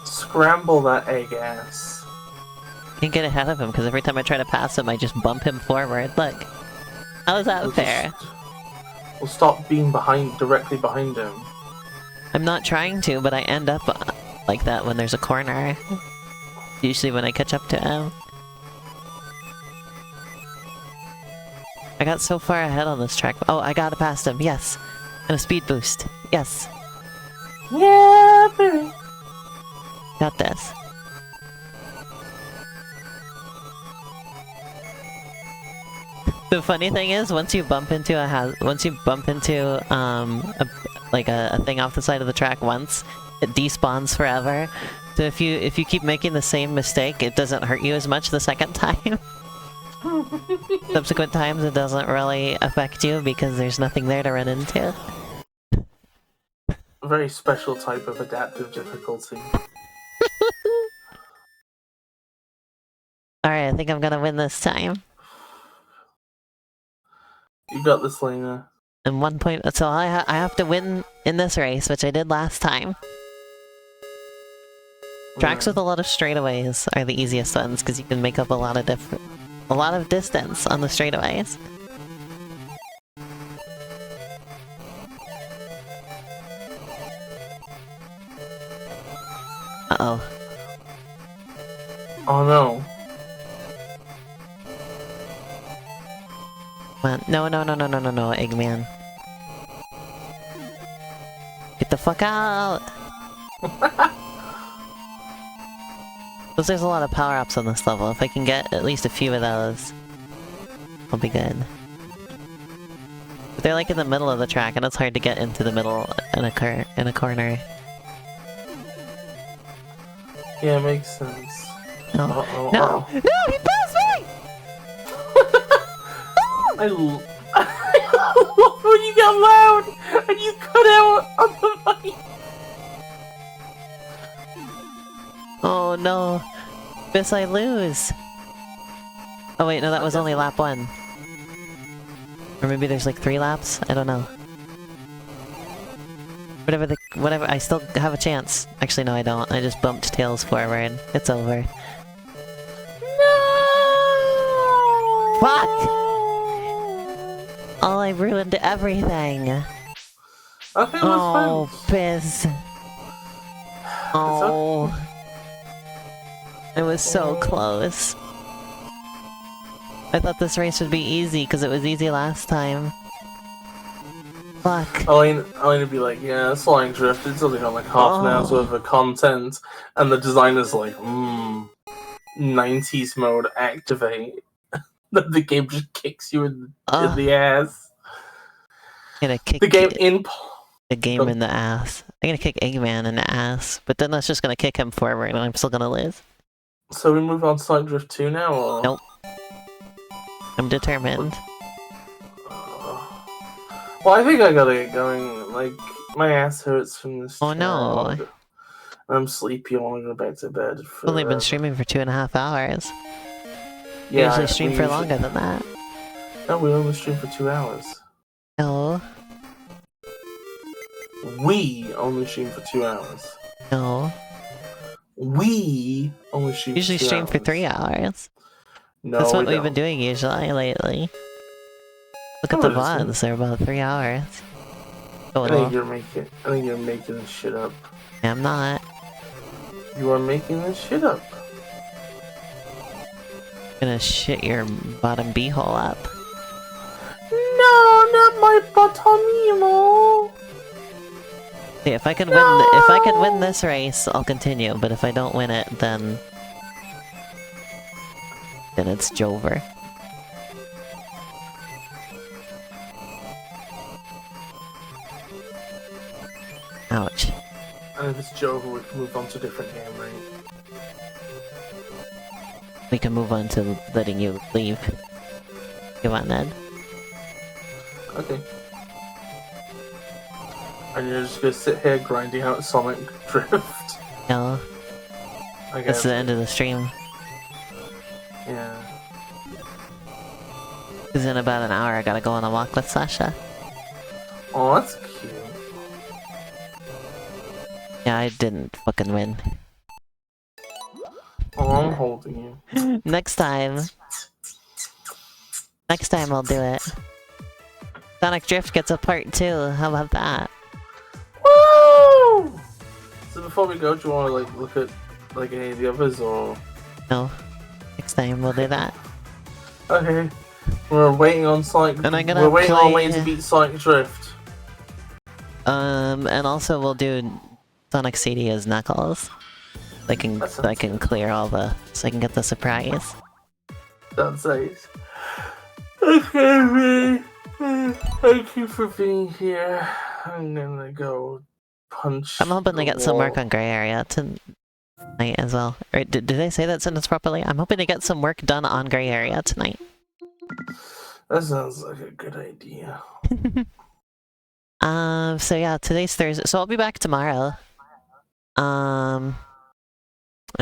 Scramble that egg ass. Can't get ahead of him because every time I try to pass him, I just bump him forward. Look, how is that fair? We'll stop being directly behind him. I'm not trying to, but I end up like that when there's a corner. Usually when I catch up to him. I got so far ahead on this track. Oh, I got past him. Yes. And a speed boost. Yes. Yeah, baby. Got this. The funny thing is, once you bump into a thing off the side of the track once, it despawns forever. So if you keep making the same mistake, it doesn't hurt you as much the second time. Subsequent times, it doesn't really affect you because there's nothing there to run into. A very special type of adaptive difficulty. Alright, I think I'm gonna win this time. You got this, Lena. And 1 point. So I have to win in this race, which I did last time. Tracks with a lot of straightaways are the easiest ones because you can make up a lot of distance on the straightaways. Uh-oh. Oh no. No, Eggman. Get the fuck out! Because there's a lot of power-ups on this level. If I can get at least a few of those, I'll be good. But they're like in the middle of the track, and it's hard to get into the middle in a corner. Yeah, it makes sense. No. Uh-oh, No! uh-oh. No! He passed me! I love when you get loud and you cut out on the mic. Oh no. Bis, I lose. Oh wait, no, that was only lap 1. Or maybe there's like 3 laps? I don't know. Whatever, I still have a chance. Actually, no, I don't. I just bumped Tails forward. It's over. No! Fuck! Oh, I ruined everything. Okay, oh, Biz. Oh. It was so close. I thought this race would be easy because it was easy last time. Fuck. I'll be like, yeah, Flying Drift, it's only got like half an hour's worth of content, and the designer's like, 90s mode activate. The game just kicks you in the ass. I'm gonna kick the game in the ass. I'm gonna kick Eggman in the ass, but then that's just gonna kick him forward, and I'm still gonna lose. So we move on to Flying Drift 2 now, or? Nope. I'm determined. Well, I think I gotta get going. Like, my ass hurts from this. Oh no. I'm sleepy. I want to go back to bed. I've only been streaming for 2.5 hours. I Yeah, usually stream for longer than that. No, we only stream for 2 hours. No. We only stream for 2 hours. No. We only stream Usually for 2 stream hours. for 3 hours. No, That's what we we've been doing usually lately. Look at the VODs, they're about 3 hours. I think you're making this shit up. I'm not. You are making this shit up. I'm gonna shit your bottom b-hole up. No, not my bottom. See, if I can win this race, I'll continue, but if I don't win it, then it's Jover. Ouch. And if it's Jover, we can move on to a different game, right? We can move on to letting you leave. Come on, then. Okay. And you're just gonna sit here grinding out Sonic Drift? No. That's the end of the stream. Yeah. Because in about an hour I gotta go on a walk with Sasha. Oh, that's cute. Yeah, I didn't fucking win. Oh, I'm holding you. Next time. Next time I'll do it. Sonic Drift gets a part 2, how about that? Woo! So before we go, do you want to like look at like any of the others, or...? No. Next time we'll do that. Okay. We're waiting on Sonic... And I'm gonna We're waiting on Wayne to beat Sonic Drift. And also we'll do Sonic CD as Knuckles. I can clear all the... so I can get the surprise. That's nice. Okay, thank you for being here. I'm gonna go punch. I'm hoping to get some work on Gray Area tonight as well. Or did I say that sentence properly? I'm hoping to get some work done on Gray Area tonight. That sounds like a good idea. So yeah, today's Thursday, so I'll be back tomorrow. I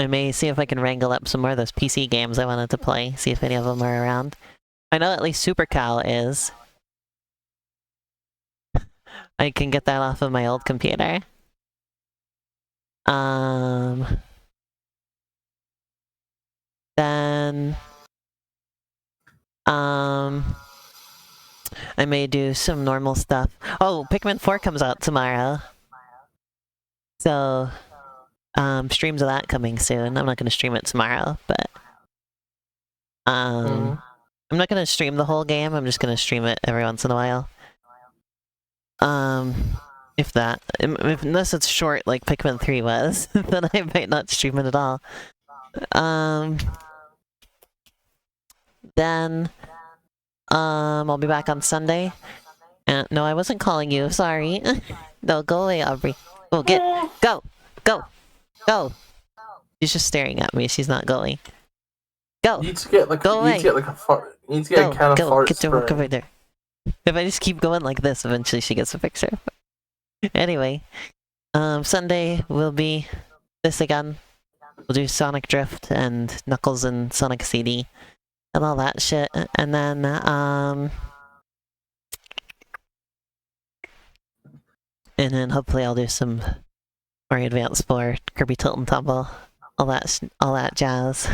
may see if I can wrangle up some more of those PC games I wanted to play, see if any of them are around. I know at least Super Cal is. I can get that off of my old computer. Then... I may do some normal stuff. Oh, Pikmin 4 comes out tomorrow. So, streams of that coming soon. I'm not gonna stream it tomorrow, but... I'm not gonna stream the whole game, I'm just gonna stream it every once in a while. If that. Unless it's short like Pikmin 3 was, then I might not stream it at all. Then... I'll be back on Sunday. And no, I wasn't calling you, sorry. No, go away, Aubrey. Go, go! Go! She's just staring at me, she's not going. Go! You need to get like, go away! You need to get a can of fart spray. Go over there. If I just keep going like this, eventually she gets a picture. Anyway, Sunday will be this again. We'll do Sonic Drift and Knuckles and Sonic CD. And all that shit, and then, hopefully I'll do some more Advanced 4, Kirby Tilt and Tumble, all that jazz.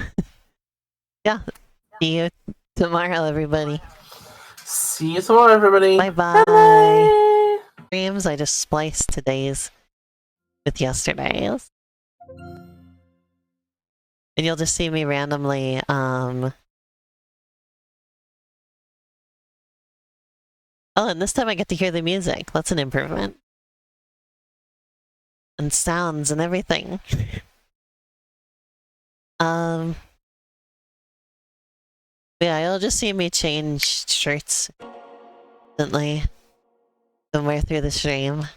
Yeah, see you tomorrow, everybody. See you tomorrow, everybody. Bye-bye. Bye. Streams, I just spliced today's with yesterday's. And you'll just see me randomly, Oh, and this time I get to hear the music. That's an improvement. And sounds and everything. Yeah, you'll just see me change shirts instantly somewhere through the stream.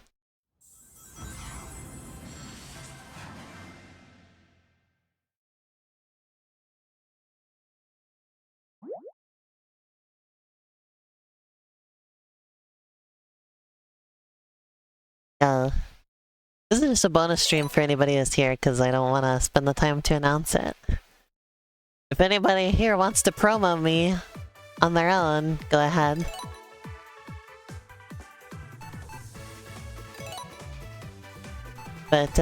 Yeah. This is just a bonus stream for anybody who's here, because I don't want to spend the time to announce it. If anybody here wants to promo me on their own, go ahead. But,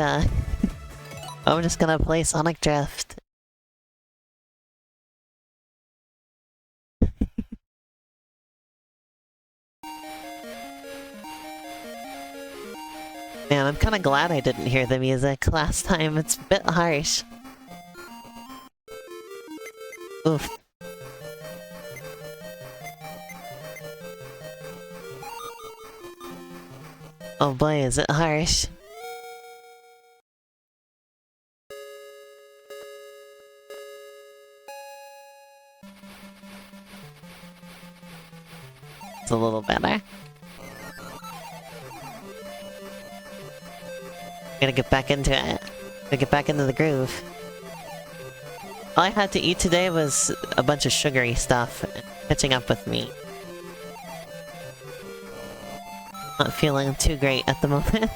I'm just gonna play Sonic Drift. Man, I'm kinda glad I didn't hear the music last time. It's a bit harsh. Oof. Oh boy, is it harsh. It's a little better. Gotta get back into it. Gotta get back into the groove. All I had to eat today was a bunch of sugary stuff, catching up with me. Not feeling too great at the moment.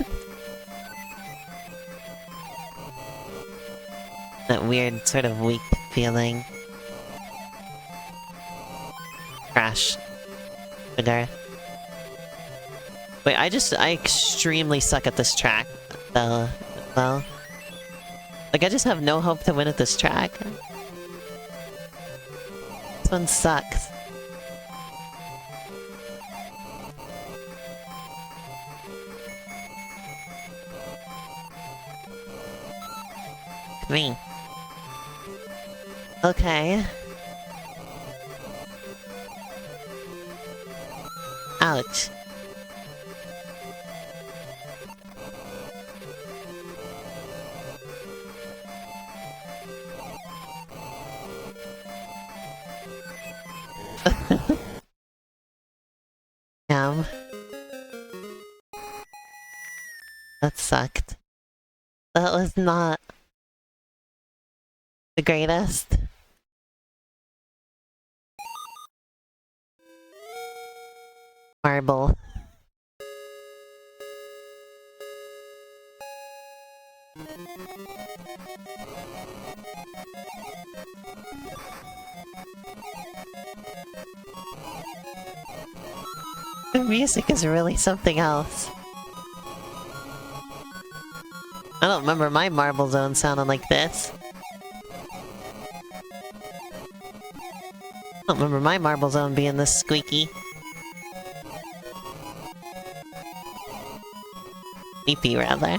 That weird sort of weak feeling. Crash. Sugar. Wait, I extremely suck at this track. Well, like I just have no hope to win at this track. This one sucks. Me. Okay. Ouch. Damn. That sucked. That was not the greatest. Marble. The music is really something else. I don't remember my Marble Zone sounding like this. I don't remember my Marble Zone being this squeaky. Beepy, rather.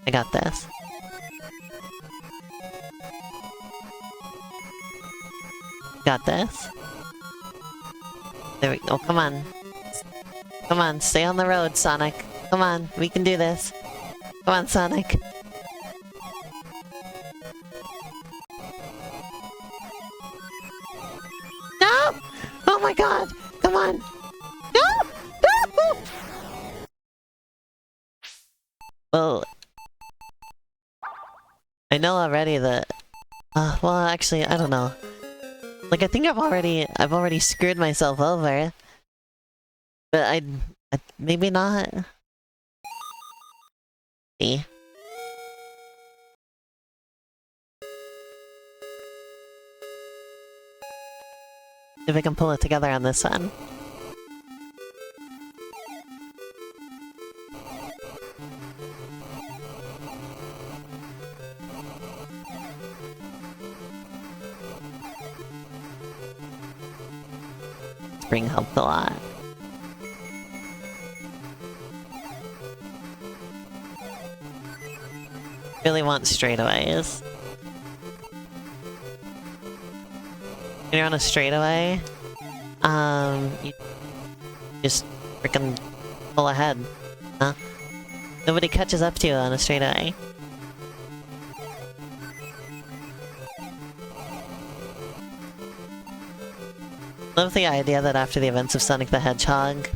I got this. Got this. There we go. Come on. Come on, stay on the road, Sonic. Come on, we can do this. Come on, Sonic. No! Oh my god! Come on! No! No! Well, I know already that. Well, actually, I don't know. Like, I think I've already screwed myself over. But I maybe not. See. If I can pull it together on this one. Spring helped a lot. Really want straightaways. When you're on a straightaway, you just freaking pull ahead, huh? Nobody catches up to you on a straightaway. Love the idea that after the events of Sonic the Hedgehog,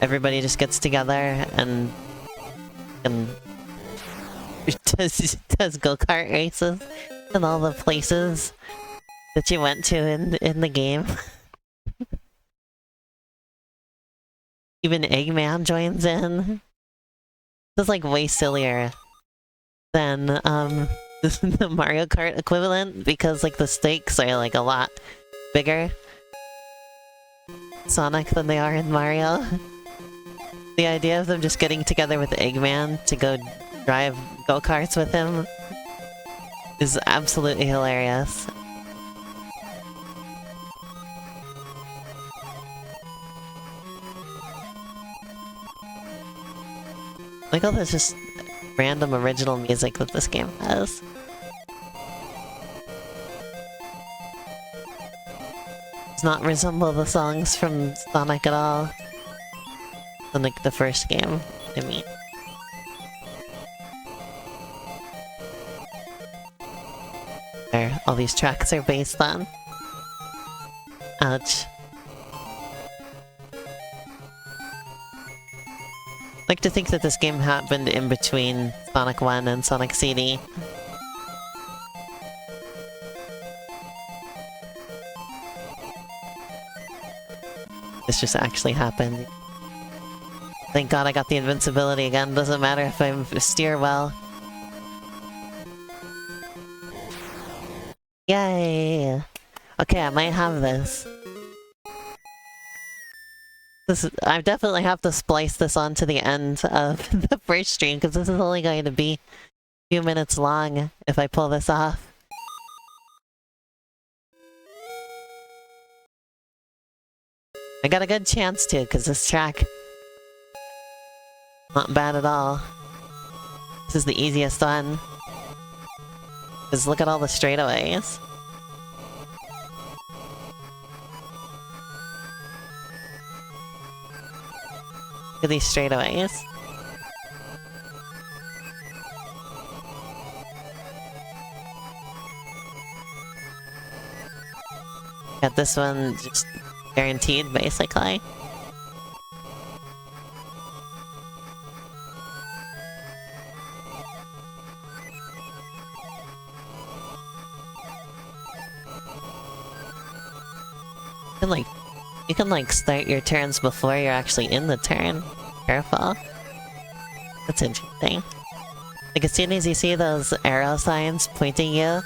everybody just gets together and does go-kart races. And all the places that you went to in the game. Even Eggman joins in. This is like way sillier than the Mario Kart equivalent because like the stakes are like a lot bigger Sonic than they are in Mario. The idea of them just getting together with Eggman to go drive go-karts with him is absolutely hilarious. Like all this just random original music that this game has. Does not resemble the songs from Sonic at all. In like the first game, I mean. Where all these tracks are based on. Ouch. I like to think that this game happened in between Sonic 1 and Sonic CD. This just actually happened. Thank God I got the invincibility again, doesn't matter if I steer well. Yay! Okay, I might have this. I definitely have to splice this onto the end of the first stream, because this is only going to be a few minutes long if I pull this off. I got a good chance to, because this track... not bad at all. This is the easiest one. Because look at all the straightaways. Look at these straightaways. Got this one just guaranteed, basically. You can like start your turns before you're actually in the turn. Careful. That's interesting. Like as soon as you see those arrow signs pointing you,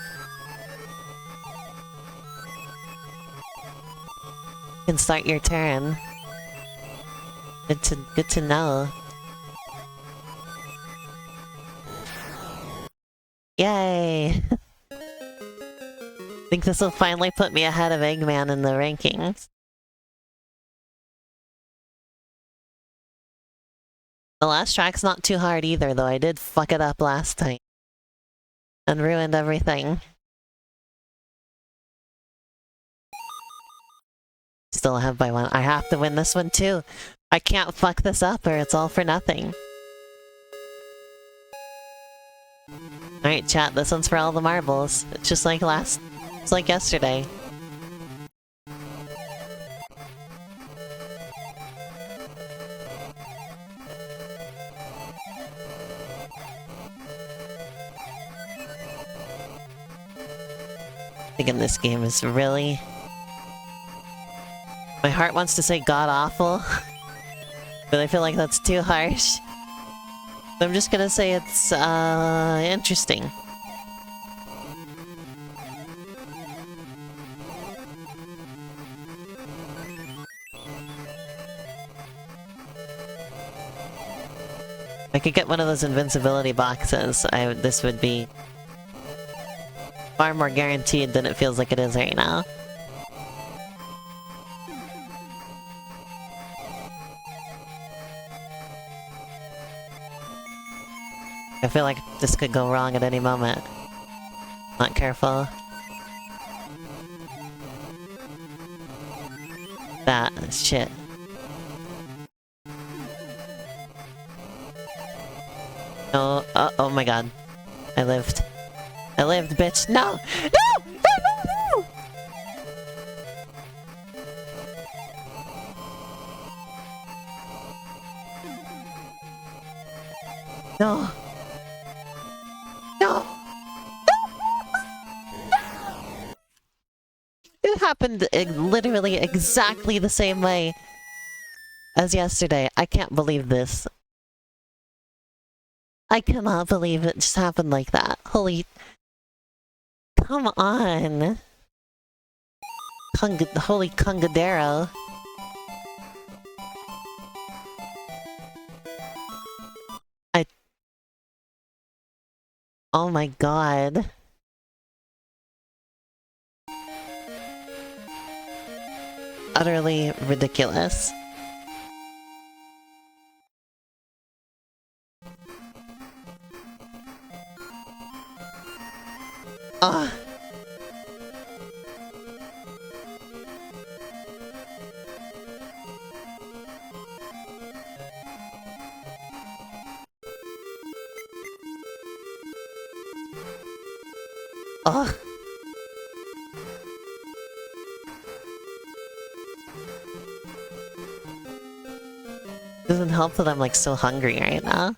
you can start your turn. Good to know. Yay! I think this will finally put me ahead of Eggman in the rankings. The last track's not too hard either, though I did fuck it up last time. And ruined everything. Still ahead by one. I have to win this one too. I can't fuck this up or it's all for nothing. Alright chat, this one's for all the marbles. It's just like it's like yesterday. Thinking this game is really... My heart wants to say god-awful, but I feel like that's too harsh. So I'm just gonna say it's, interesting. If I could get one of those invincibility boxes, this would be far more guaranteed than it feels like it is right now. I feel like this could go wrong at any moment. Not careful. That shit. No, oh my god. I lived. I lived, bitch. No! No! No! No! No! No! happened literally exactly the same way as yesterday. I can't believe this. I cannot believe it just happened like that. Holy... Come on. Holy Congadero. Oh my god. Utterly ridiculous. Ugh. Ugh. Doesn't help that I'm like so hungry right now.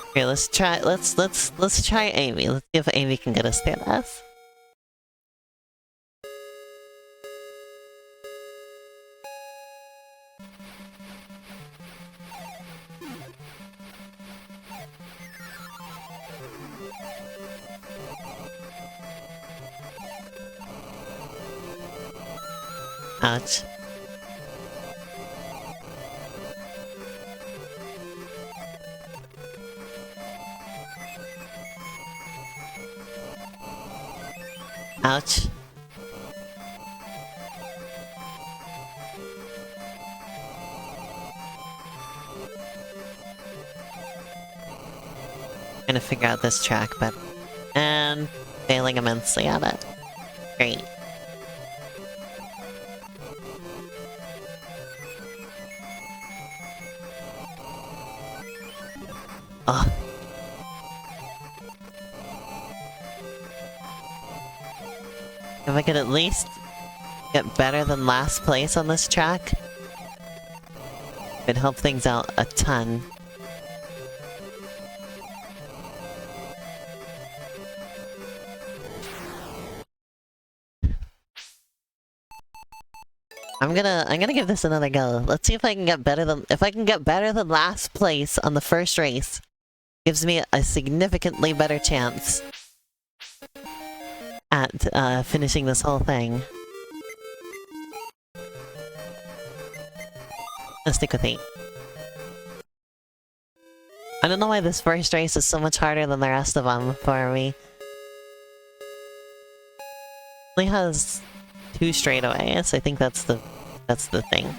Okay, let's try Amy. Let's see if Amy can get us through this. Ouch. Ouch. Trying to figure out this track, but... And... failing immensely at it. Great. Ugh. If I could at least get better than last place on this track, it'd help things out a ton. I'm gonna give this another go. Let's see if I can get better than last place on the first race. Gives me a significantly better chance at finishing this whole thing. Let's stick with 8. I don't know why this first race is so much harder than the rest of them for me. It only has 2 straightaways. I think that's the thing.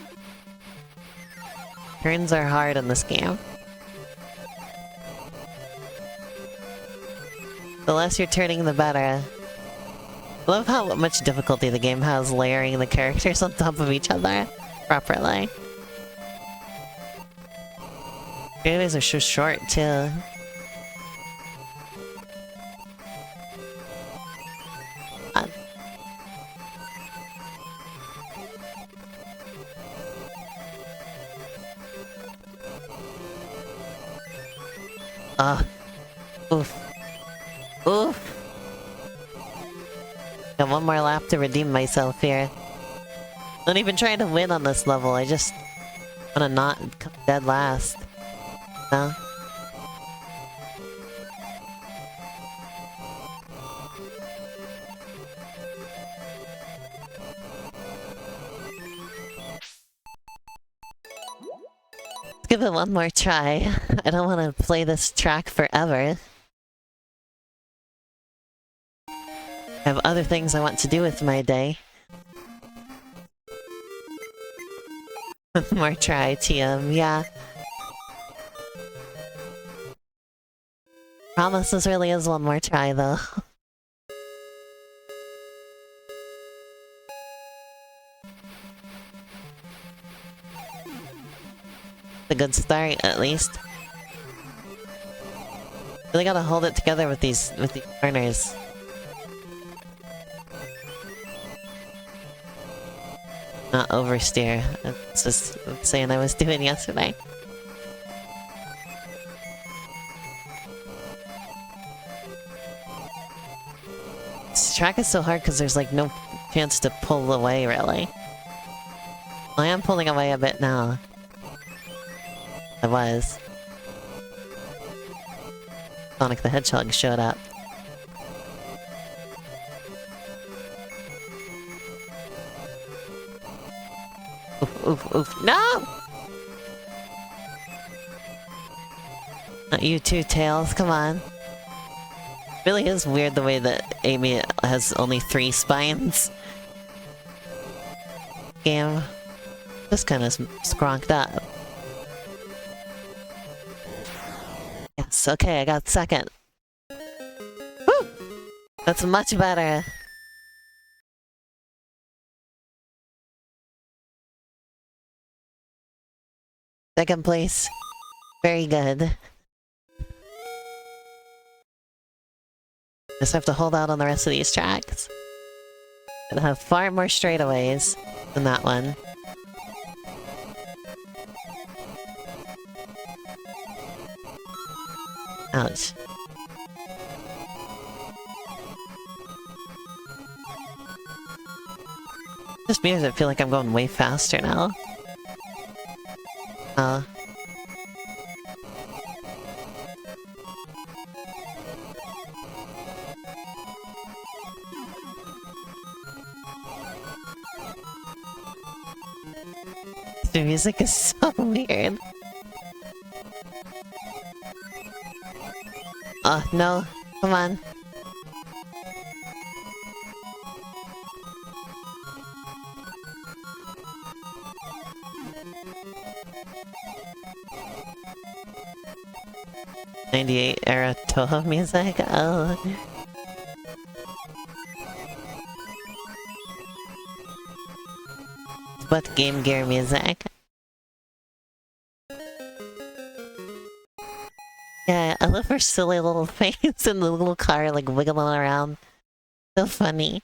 Turns are hard in this game. The less you're turning, the better. I love how much difficulty the game has layering the characters on top of each other properly. Straightaways are so short too. Oof. Oof. Got one more lap to redeem myself here. Not even trying to win on this level, I just wanna not come dead last. No? Let's give it one more try. I don't want to play this track forever. I have other things I want to do with my day. One more try, TM, yeah. Promise this really is one more try, though. A good start, at least. Really gotta hold it together with these corners. Not oversteer. That's just saying I was doing yesterday. track is so hard because there's like no chance to pull away, really. I am pulling away a bit now. I was. Sonic the Hedgehog showed up. Oof, oof, oof. No! Not you two, Tails, come on. It really is weird the way that Amy has only 3 spines. Game. Just kind of scronked up. Yes, okay, I got second. Woo! That's much better. Second place. Very good. Just have to hold out on the rest of these tracks. And have far more straightaways than that one. Ouch. Just because I feel like I'm going way faster now. The music is so weird. Oh, no. Come on. '98 era Toho music? Oh. But Game Gear music. Yeah, I love her silly little face and the little car like wiggling around. So funny.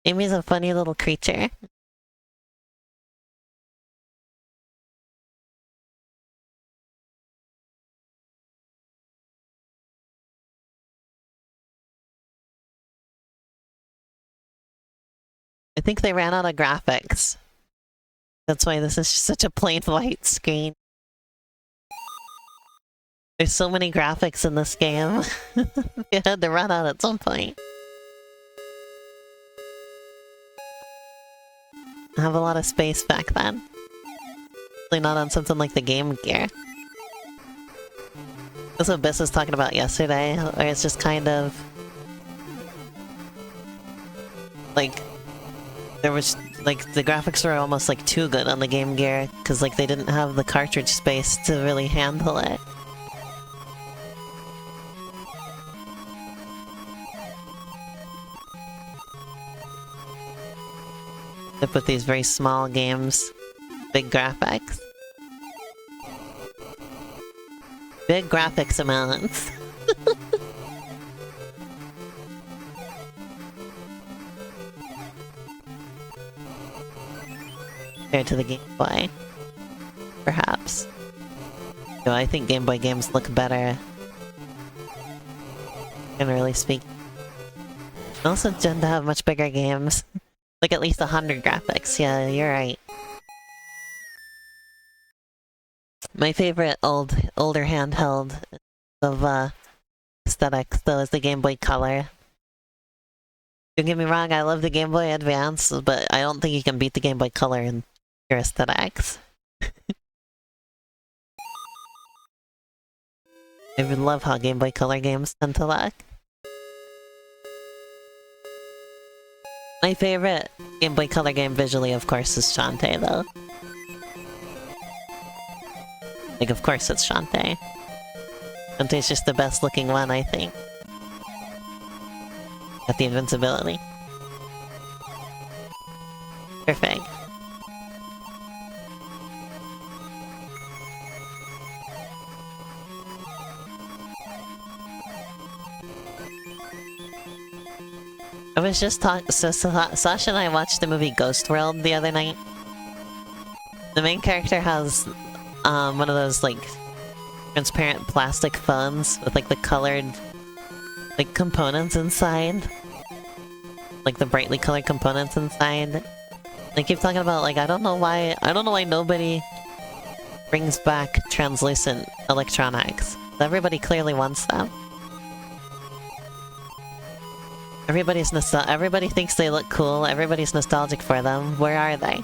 Amy's a funny little creature. I think they ran out of graphics. That's why this is such a plain white screen. There's so many graphics in this game. You had to run out at some point. I have a lot of space back then. Really not on something like the Game Gear. That's what Biss was talking about yesterday, where it's just kind of... like... there was... like, the graphics were almost like too good on the Game Gear, because like they didn't have the cartridge space to really handle it. To put these very small games, big graphics. Big graphics amounts. Compared to the Game Boy. Perhaps. No, I think Game Boy games look better. Generally speaking. They also tend to have much bigger games. Like at least 100 graphics, yeah, you're right. My favorite older handheld of aesthetics, though, is the Game Boy Color. Don't get me wrong, I love the Game Boy Advance, but I don't think you can beat the Game Boy Color in your aesthetics. I would love how Game Boy Color games tend to look. My favorite Game Boy Color game visually, of course, is Shantae, though. Like, of course it's Shantae. Shantae's just the best looking one, I think. Got the invincibility. Perfect. I was just talking. So Sasha and I watched the movie Ghost World the other night. The main character has one of those like transparent plastic phones with like the colored like components inside. Like the brightly colored components inside. They keep talking about like I don't know why nobody brings back translucent electronics. Everybody clearly wants them. Everybody thinks they look cool, everybody's nostalgic for them. Where are they?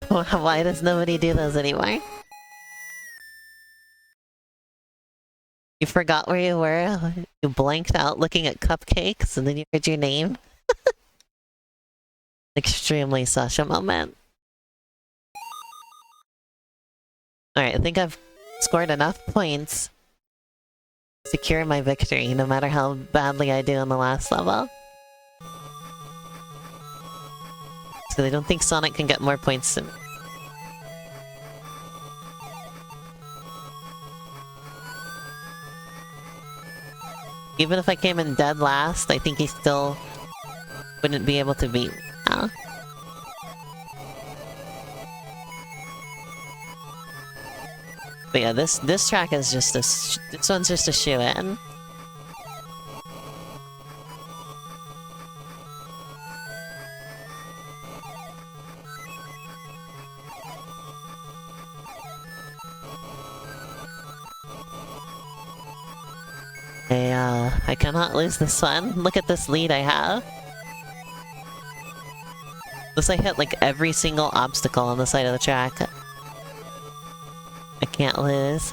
Why does nobody do those anymore? You forgot where you were? You blanked out looking at cupcakes and then you heard your name? Extremely Sasha moment. Alright, I think I've scored enough points to secure my victory, no matter how badly I do in the last level. So I don't think Sonic can get more points than me. Even if I came in dead last, I think he still wouldn't be able to beat me now. But yeah, this track is just this one's just a shoe-in. I cannot lose this one. Look at this lead I have. This I hit like every single obstacle on the side of the track. I can't lose.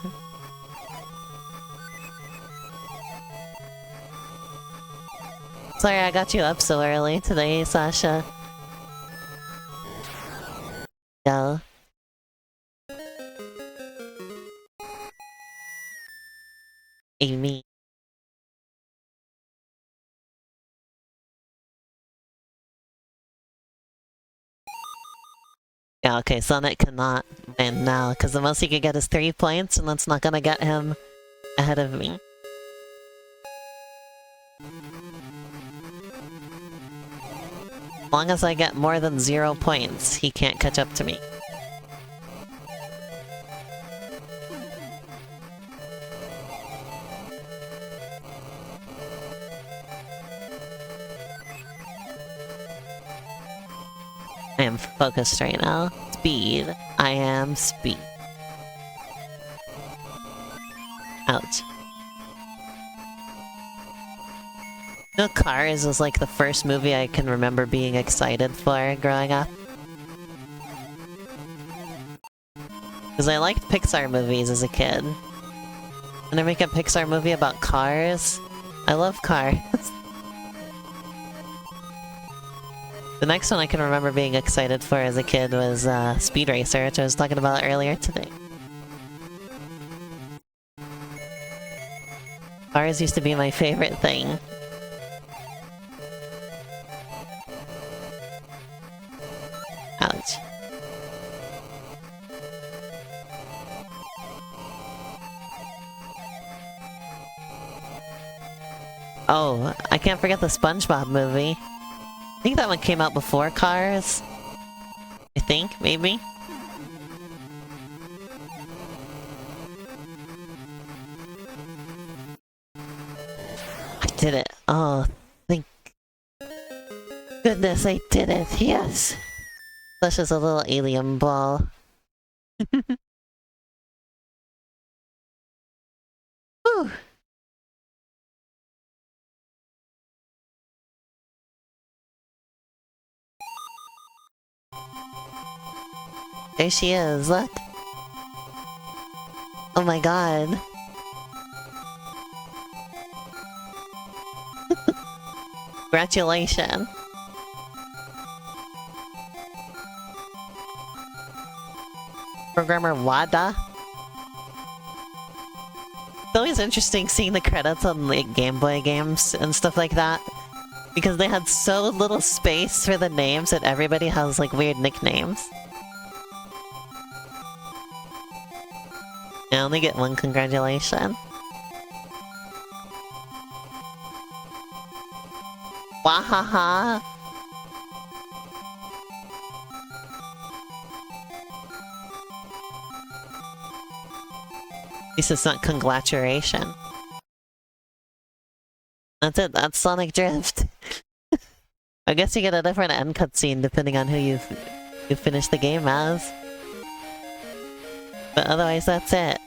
Sorry I got you up so early today, Sasha. Yeah. Amy. Yeah, okay, Sonic cannot win now, because the most he could get is 3 points, and that's not gonna get him ahead of me. As long as I get more than 0 points, he can't catch up to me. I am focused right now. Speed. I am speed. Ouch. You know, Cars was like the first movie I can remember being excited for growing up. Because I liked Pixar movies as a kid. And they make a Pixar movie about cars. I love Cars. The next one I can remember being excited for as a kid was Speed Racer, which I was talking about earlier today. Cars used to be my favorite thing. Ouch. Oh, I can't forget the SpongeBob movie. I think that one came out before Cars. I think, maybe? I did it. Oh, thank goodness I did it. Yes! That's just a little alien ball. Whew! There she is, look. Oh my god. Congratulations. Programmer Wada. It's always interesting seeing the credits on like Game Boy games and stuff like that. Because they had so little space for the names that everybody has like weird nicknames. I only get one congratulation. Wahaha! least it's not congratulation. That's it, that's Sonic Drift. I guess you get a different end cutscene depending on who you finish the game as. But otherwise, that's it.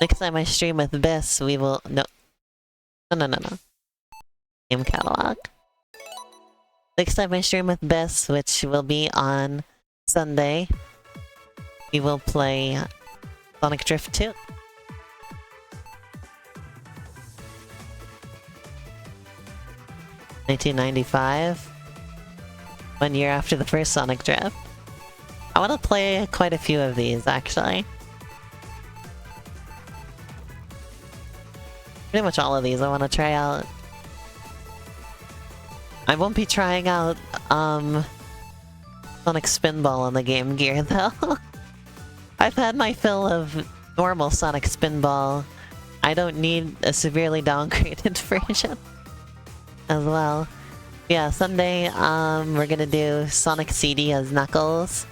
Next time I stream with Biss, we will... No. No. Game catalog. Next time I stream with Biss, which will be on Sunday, we will play Sonic Drift 2. $1995. 1 year after the first Sonic Drift. I want to play quite a few of these, actually. Pretty much all of these I want to try out. I won't be trying out, Sonic Spinball on the Game Gear, though. I've had my fill of normal Sonic Spinball. I don't need a severely downgraded version as well. Yeah, Sunday, we're gonna do Sonic CD as Knuckles.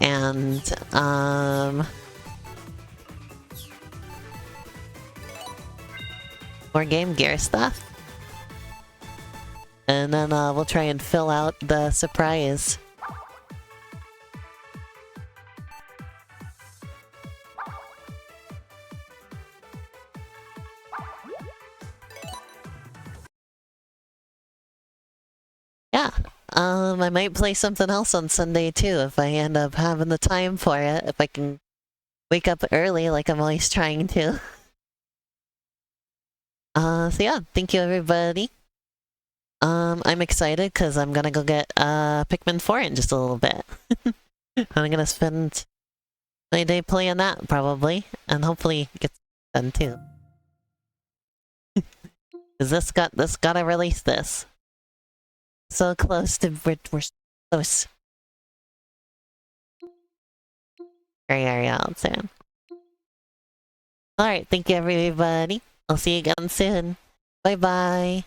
And, more Game Gear stuff. And then, we'll try and fill out the surprise. Yeah, I might play something else on Sunday too if I end up having the time for it, if I can wake up early like I'm always trying to. So yeah, thank you everybody. I'm excited because I'm gonna go get Pikmin 4 in just a little bit. I'm gonna spend my day playing that probably, and hopefully get done too. Cause this gotta release this. So close to we're close. Very out soon. Alright, thank you everybody. I'll see you again soon. Bye bye.